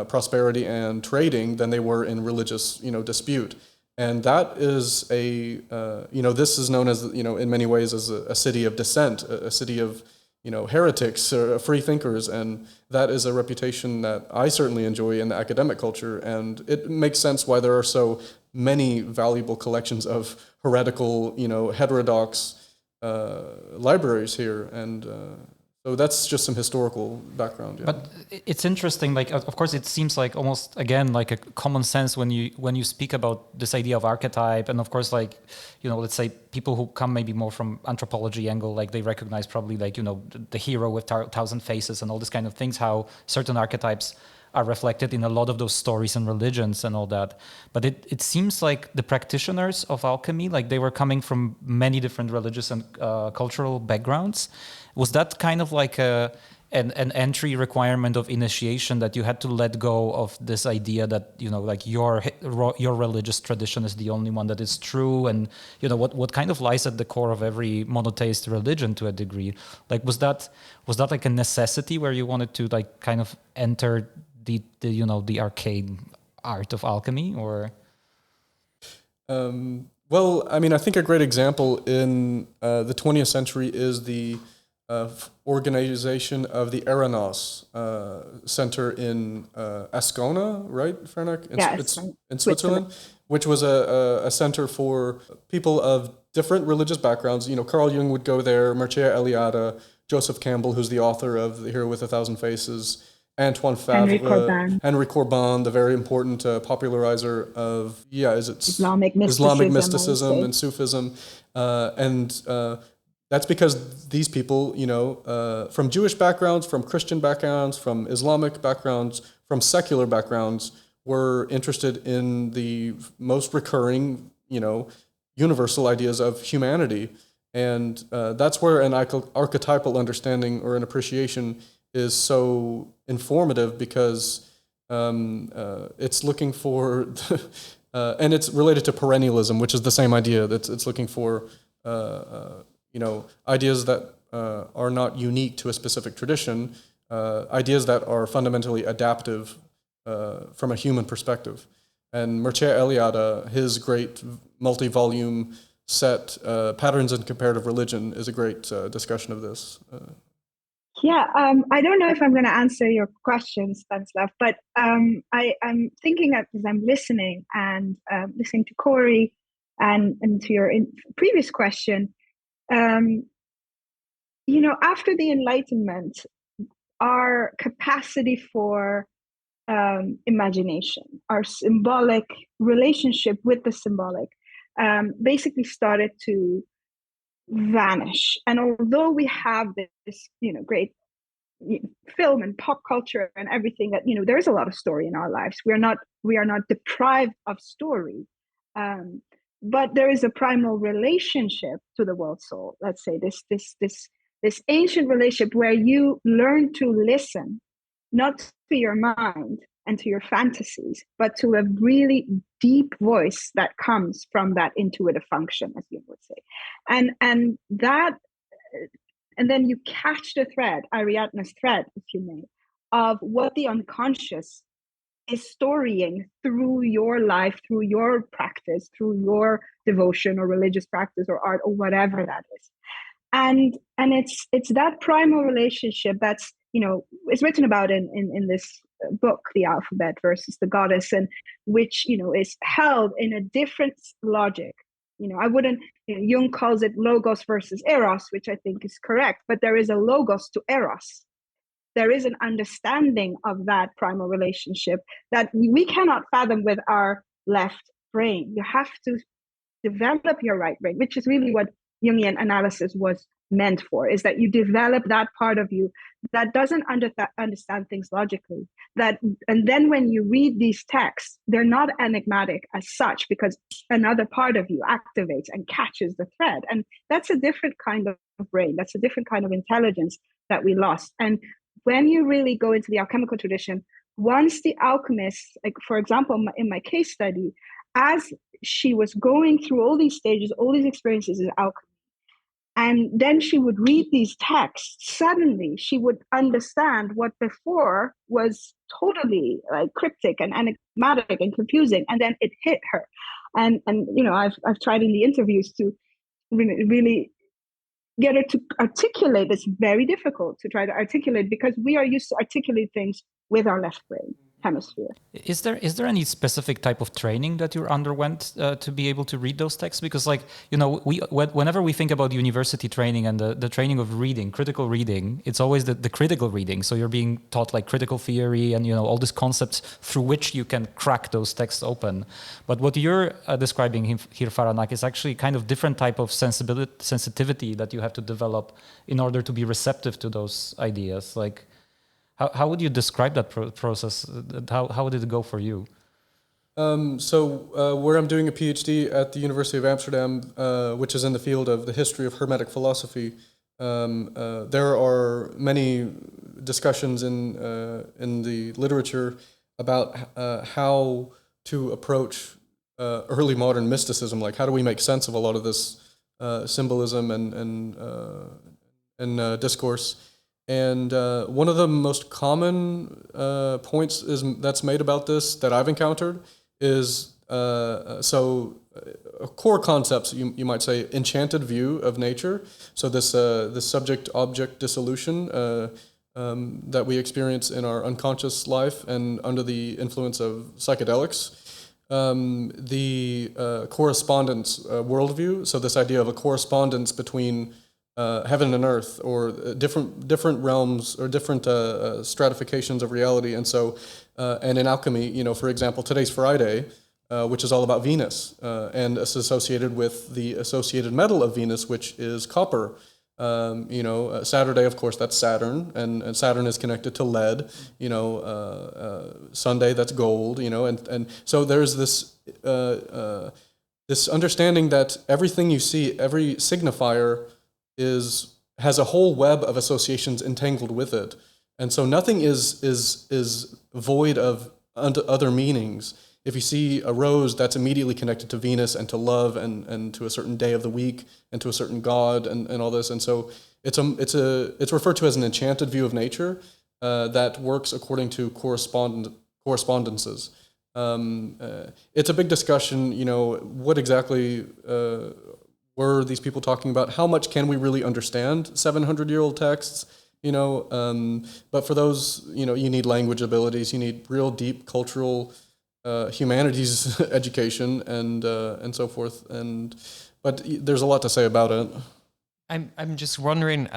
prosperity and trading than they were in religious, dispute. And that is this is known as, in many ways as a city of dissent, a city of, heretics, free thinkers. And that is a reputation that I certainly enjoy in the academic culture. And it makes sense why there are so many valuable collections of heretical, heterodox libraries here. And so that's just some historical background. Yeah. But it's interesting. Like, of course, it seems like almost again like a common sense when you speak about this idea of archetype, and of course, like, let's say people who come maybe more from anthropology angle, like they recognize probably like the hero with 1,000 faces and all this kind of things. How certain archetypes are reflected in a lot of those stories and religions and all that. But it seems like the practitioners of alchemy, like they were coming from many different religious and cultural backgrounds. Was that kind of like an entry requirement of initiation, that you had to let go of this idea that, like your religious tradition is the only one that is true, and, what kind of lies at the core of every monotheist religion to a degree? Like, was that like a necessity where you wanted to like kind of enter the arcane art of alchemy, or? Well, I mean, I think a great example in the 20th century is the organization of the Eranos Center in Ascona, right, Farânak? Yes, in Switzerland, which was a center for people of different religious backgrounds. Carl Jung would go there, Mircea Eliade, Joseph Campbell, who's the author of The Hero with 1,000 Faces, Antoine Favre, Henry Corbin, the very important popularizer of Islamic mysticism and Sufism, and that's because these people, from Jewish backgrounds, from Christian backgrounds, from Islamic backgrounds, from secular backgrounds, were interested in the most recurring, universal ideas of humanity, and that's where an archetypal understanding or an appreciation is so informative, because it's looking for, and it's related to perennialism, which is the same idea. That it's looking for ideas that are not unique to a specific tradition, ideas that are fundamentally adaptive from a human perspective. And Mircea Eliade, his great multi-volume set, Patterns in Comparative Religion, is a great discussion of this. I don't know if I'm going to answer your question, Stanislav, but I'm thinking as I'm listening and listening to Corey and to your previous question, after the Enlightenment, our capacity for imagination, our symbolic relationship with the symbolic, basically started to vanish. And although we have this, great film and pop culture and everything that, there is a lot of story in our lives. We are not deprived of story, but there is a primal relationship to the world soul. Let's say this ancient relationship where you learn to listen, not to your mind and to your fantasies, but to a really deep voice that comes from that intuitive function, as you would say. And then you catch the thread, Ariadne's thread, if you may, of what the unconscious is storying through your life, through your practice, through your devotion or religious practice or art or whatever that is. And it's that primal relationship that's, is written about in this book, The Alphabet versus the Goddess, and which, is held in a different logic. I wouldn't, Jung calls it logos versus eros, which I think is correct, but there is a logos to eros. There is an understanding of that primal relationship that we cannot fathom with our left brain. You have to develop your right brain, which is really what Jungian analysis was meant for, is that you develop that part of you that doesn't understand things logically. And then when you read these texts, they're not enigmatic as such, because another part of you activates and catches the thread. And that's a different kind of brain. That's a different kind of intelligence that we lost. And when you really go into the alchemical tradition, once the alchemists, like for example, in my case study, as she was going through all these stages, all these experiences in alchemy, and then she would read these texts, suddenly she would understand what before was totally like cryptic and enigmatic and confusing, and then it hit her. And I've tried in the interviews to really get her to articulate. It's very difficult to try to articulate because we are used to articulate things with our left brain hemisphere. Is there any specific type of training that you underwent to be able to read those texts? Because whenever we think about university training and the training of reading, critical reading, it's always the critical reading. So you're being taught like critical theory and all these concepts through which you can crack those texts open. But what you're describing here, Farânak, is actually kind of different type of sensitivity that you have to develop in order to be receptive to those ideas. Like, how would you describe that process? How did it go for you? Where I'm doing a PhD at the University of Amsterdam, which is in the field of the history of Hermetic philosophy, there are many discussions in the literature about how to approach early modern mysticism. Like, how do we make sense of a lot of this symbolism and discourse? And one of the most common points that's made about this that I've encountered is a core concepts, you might say, enchanted view of nature. So this subject-object dissolution that we experience in our unconscious life and under the influence of psychedelics. The correspondence worldview. So this idea of a correspondence between heaven and earth, or different realms or different stratifications of reality. And so, and in alchemy, for example, today's Friday, which is all about Venus, and it's associated with the associated metal of Venus, which is copper. Saturday, of course, that's Saturn, and Saturn is connected to lead. Sunday, that's gold. And so there's this understanding that everything you see, every signifier, has a whole web of associations entangled with it, and so nothing is void of other meanings. if you see a rose, that's immediately connected to Venus and to love and to a certain day of the week and to a certain god and all this. And so it's referred to as an enchanted view of nature that works according to correspondences. It's a big discussion, what exactly were these people talking about? How much can we really understand 700-year-old texts? But for those, you need language abilities, you need real deep cultural humanities education and so forth. But there's a lot to say about it. I'm just wondering,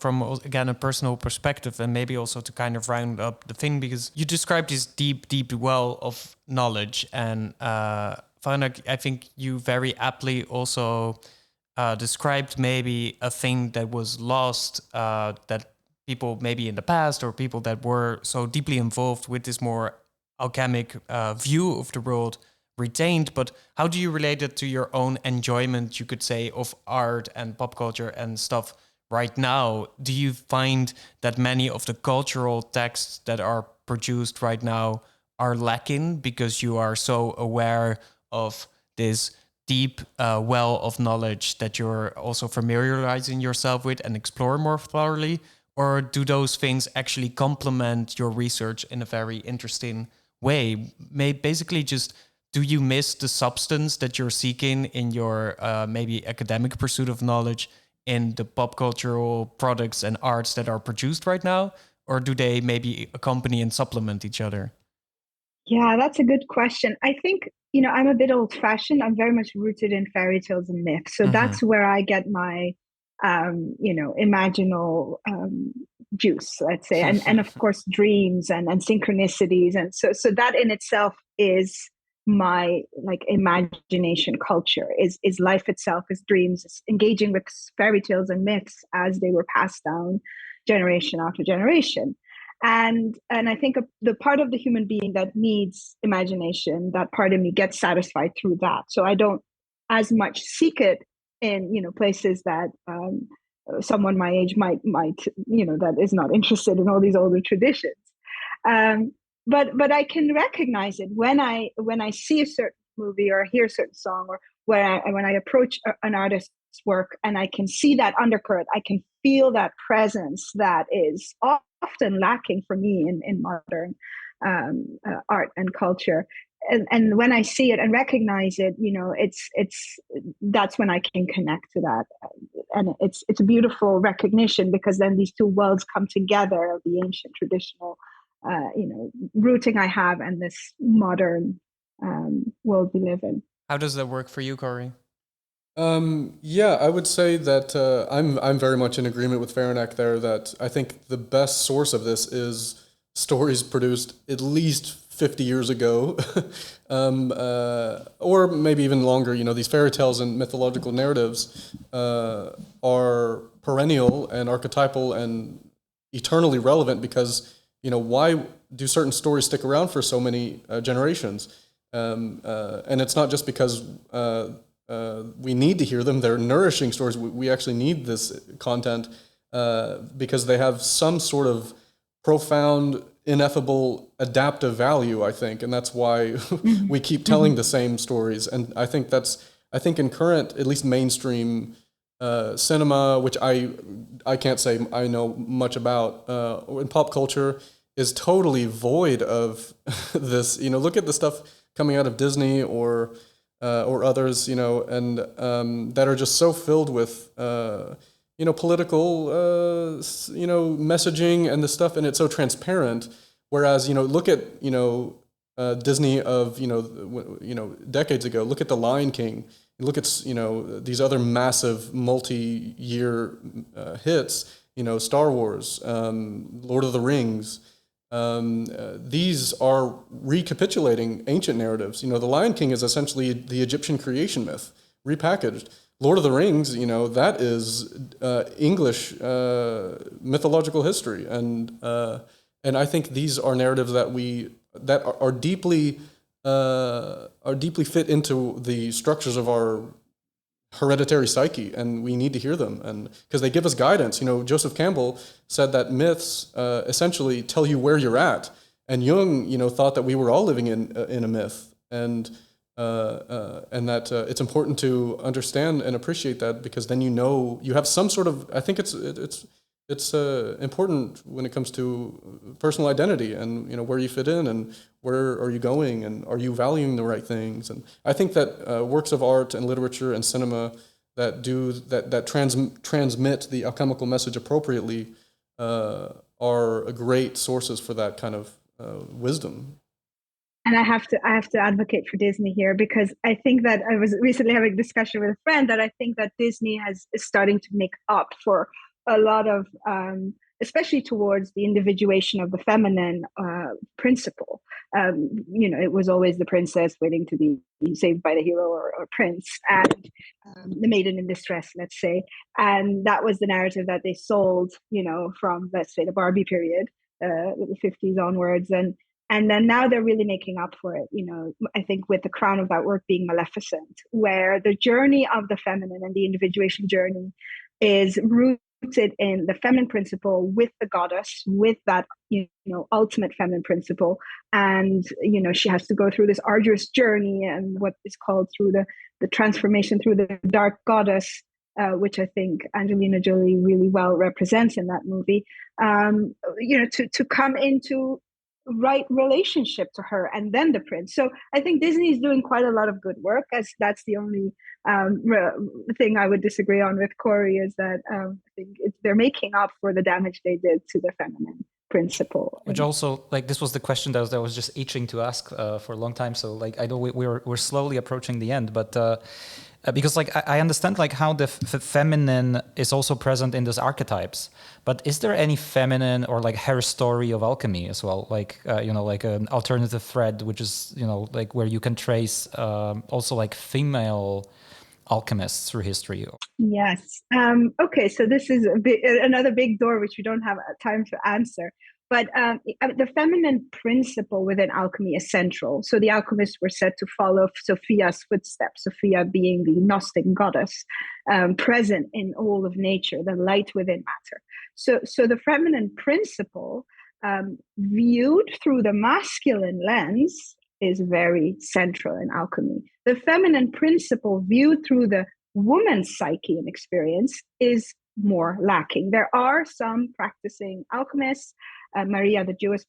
from again a personal perspective, and maybe also to kind of round up the thing, because you described this deep well of knowledge, and Farânak, I think you very aptly also described maybe a thing that was lost, that people maybe in the past or people that were so deeply involved with this more alchemic view of the world retained. But how do you relate it to your own enjoyment, you could say, of art and pop culture and stuff right now? Do you find that many of the cultural texts that are produced right now are lacking because you are so aware of this deep well of knowledge that you're also familiarizing yourself with and explore more thoroughly? Or do those things actually complement your research in a very interesting way? Basically just, do you miss the substance that you're seeking in your maybe academic pursuit of knowledge in the pop cultural products and arts that are produced right now? Or do they maybe accompany and supplement each other? Yeah, that's a good question. I think, I'm a bit old fashioned. I'm very much rooted in fairy tales and myths. So that's where I get my, imaginal juice, let's say, and of course, dreams and synchronicities. And so that in itself is my imagination culture, is life itself, is dreams, is engaging with fairy tales and myths as they were passed down generation after generation. And I think the part of the human being that needs imagination, that part of me gets satisfied through that. So I don't as much seek it in places that someone my age might that is not interested in all these older traditions. But I can recognize it when I see a certain movie or hear a certain song, or when I approach an artist's work and I can see that undercurrent, I can feel that presence that is often lacking for me in modern art and culture. And when I see it and recognize it, it's that's when I can connect to that, and it's a beautiful recognition, because then these two worlds come together: the ancient traditional, rooting I have, and this modern world we live in. How does that work for you, Corey? Yeah, I would say that I'm very much in agreement with Farânak there, that I think the best source of this is stories produced at least 50 years ago, or maybe even longer. These fairy tales and mythological narratives are perennial and archetypal and eternally relevant, because, why do certain stories stick around for so many generations? And it's not just because we need to hear them. They're nourishing stories. We actually need this content because they have some sort of profound, ineffable, adaptive value, I think. And that's why we keep telling the same stories. And I think in current, at least mainstream cinema, which I can't say I know much about, in pop culture, is totally void of this. Look at the stuff coming out of Disney or others, and that are just so filled with, political, messaging and this stuff, and it's so transparent. Whereas, look at, Disney of, decades ago. Look at The Lion King. Look at, these other massive multi-year hits. Star Wars, Lord of the Rings. These are recapitulating ancient narratives. The Lion King is essentially the Egyptian creation myth repackaged. Lord of the Rings, that is English mythological history, and I think these are narratives that are deeply fit into the structures of our hereditary psyche, and we need to hear them, and because they give us guidance. Joseph Campbell said that myths essentially tell you where you're at, and Jung, thought that we were all living in a myth, and that it's important to understand and appreciate that, because then you have some sort of, I think it's important when it comes to personal identity and where you fit in and where are you going and are you valuing the right things. And I think that works of art and literature and cinema that transmit the alchemical message appropriately are great sources for that kind of wisdom. And I have to advocate for Disney here, because I think that I was recently having a discussion with a friend that I think that Disney is starting to make up for a lot of, especially towards the individuation of the feminine principle. It was always the princess waiting to be saved by the hero or prince, and the maiden in distress, let's say. And that was the narrative that they sold, from, let's say, the Barbie period, the 50s onwards. And then now they're really making up for it, I think with the crown of that work being Maleficent, where the journey of the feminine and the individuation journey is rooted in the feminine principle with the goddess, with that, ultimate feminine principle. And, she has to go through this arduous journey and what is called through the transformation through the dark goddess, which I think Angelina Jolie really well represents in that movie, to come into right relationship to her and then the prince. So I think Disney is doing quite a lot of good work, as that's the only thing I would disagree on with Corey, is that I think they're making up for the damage they did to the feminine principle. Which also, this was the question that I was just itching to ask for a long time. So I know we're slowly approaching the end, but because I understand how the feminine is also present in those archetypes, but is there any feminine or her story of alchemy as well, an alternative thread, which is where you can trace also female alchemists through history? Yes. Okay, so this is another big door which we don't have time to answer. But the feminine principle within alchemy is central. So the alchemists were said to follow Sophia's footsteps, Sophia being the Gnostic goddess, present in all of nature, the light within matter. So the feminine principle, viewed through the masculine lens, is very central in alchemy. The feminine principle viewed through the woman's psyche and experience is more lacking. There are some practicing alchemists, Maria the Jewish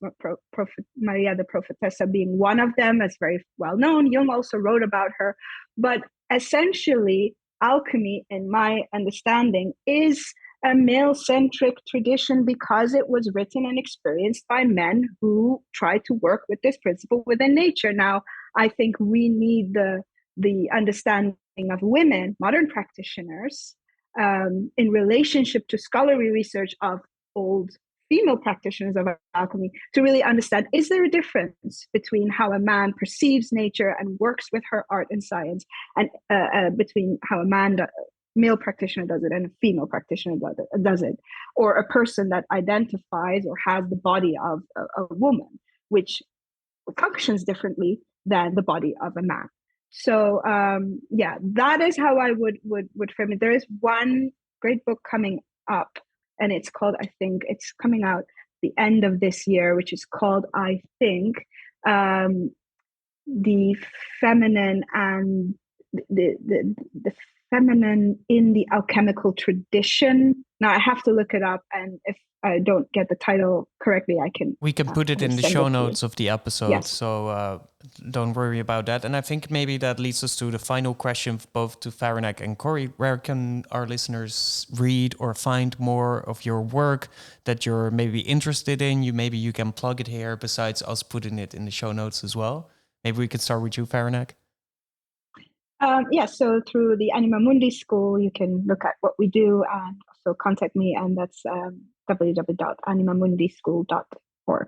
Maria the Prophetessa being one of them, as very well known. Jung also wrote about her. But essentially, alchemy, in my understanding, is a male-centric tradition because it was written and experienced by men who tried to work with this principle within nature. Now, I think we need the understanding of women, modern practitioners, in relationship to scholarly research of old female practitioners of alchemy, to really understand, is there a difference between how a man perceives nature and works with her art and science, and between how a male practitioner does it and a female practitioner does it, or a person that identifies or has the body of a woman, which functions differently than the body of a man. So that is how I would frame it. There is one great book coming up, and it's called, I think it's coming out the end of this year, which is called, I think, the feminine and the feminine in the alchemical tradition. Now I have to look it up, and if I don't get the title correctly, we can put it in the show notes of the episode. Yes. So don't worry about that. And I think maybe that leads us to the final question, both to Farânak and Corey. Where can our listeners read or find more of your work that you're maybe interested in? Maybe you can plug it here, besides us putting it in the show notes as well. Maybe we could start with you, Farânak. So through the Anima Mundi School, you can look at what we do and also contact me, and that's www.animamundischool.org.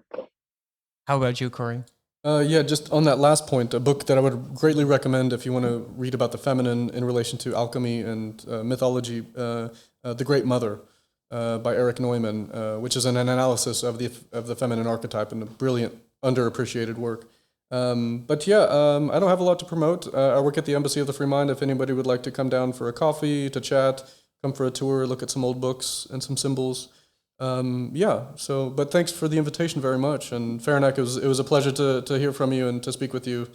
How about you, Corey? Just on that last point, a book that I would greatly recommend if you want to read about the feminine in relation to alchemy and mythology, The Great Mother by Erich Neumann, which is an analysis of the feminine archetype, and a brilliant, underappreciated work. I don't have a lot to promote. I work at the Embassy of the Free Mind. If anybody would like to come down for a coffee, to chat, come for a tour, look at some old books and some symbols. But thanks for the invitation very much. And Farânak, it was a pleasure to hear from you and to speak with you.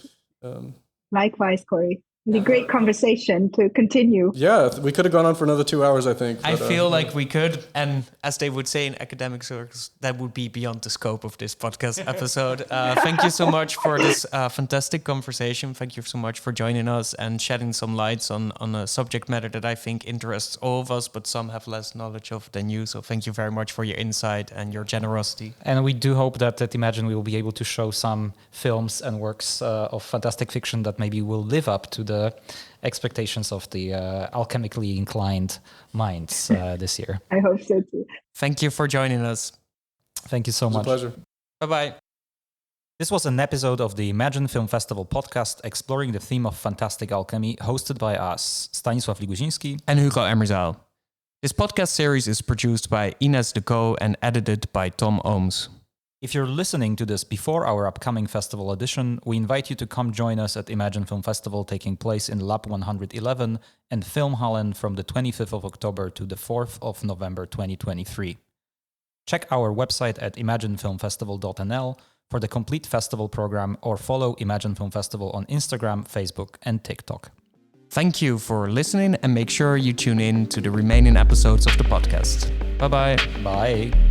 Likewise, Corey. Really great conversation to continue. Yeah, we could have gone on for another 2 hours, I think. I feel like we could, and as they would say in academic circles, that would be beyond the scope of this podcast episode. Thank you so much for this fantastic conversation. Thank you so much for joining us and shedding some lights on a subject matter that I think interests all of us, but some have less knowledge of than you. So thank you very much for your insight and your generosity. And we do hope that at Imagine we will be able to show some films and works of fantastic fiction that maybe will live up to the expectations of the alchemically inclined minds this year. I hope so too. Thank you for joining us. Thank you so much. It's a pleasure. Bye-bye. This was an episode of the Imagine Film Festival podcast exploring the theme of fantastic alchemy, hosted by us, Stanisław Liguziński and Hugo Emerzal. This podcast series is produced by Ines de Co and edited by Tom Ooms. If you're listening to this before our upcoming festival edition, we invite you to come join us at Imagine Film Festival taking place in Lab 111 and Filmhallen from the 25th of October to the 4th of November 2023. Check our website at imaginefilmfestival.nl for the complete festival program or follow Imagine Film Festival on Instagram, Facebook and TikTok. Thank you for listening and make sure you tune in to the remaining episodes of the podcast. Bye-bye. Bye.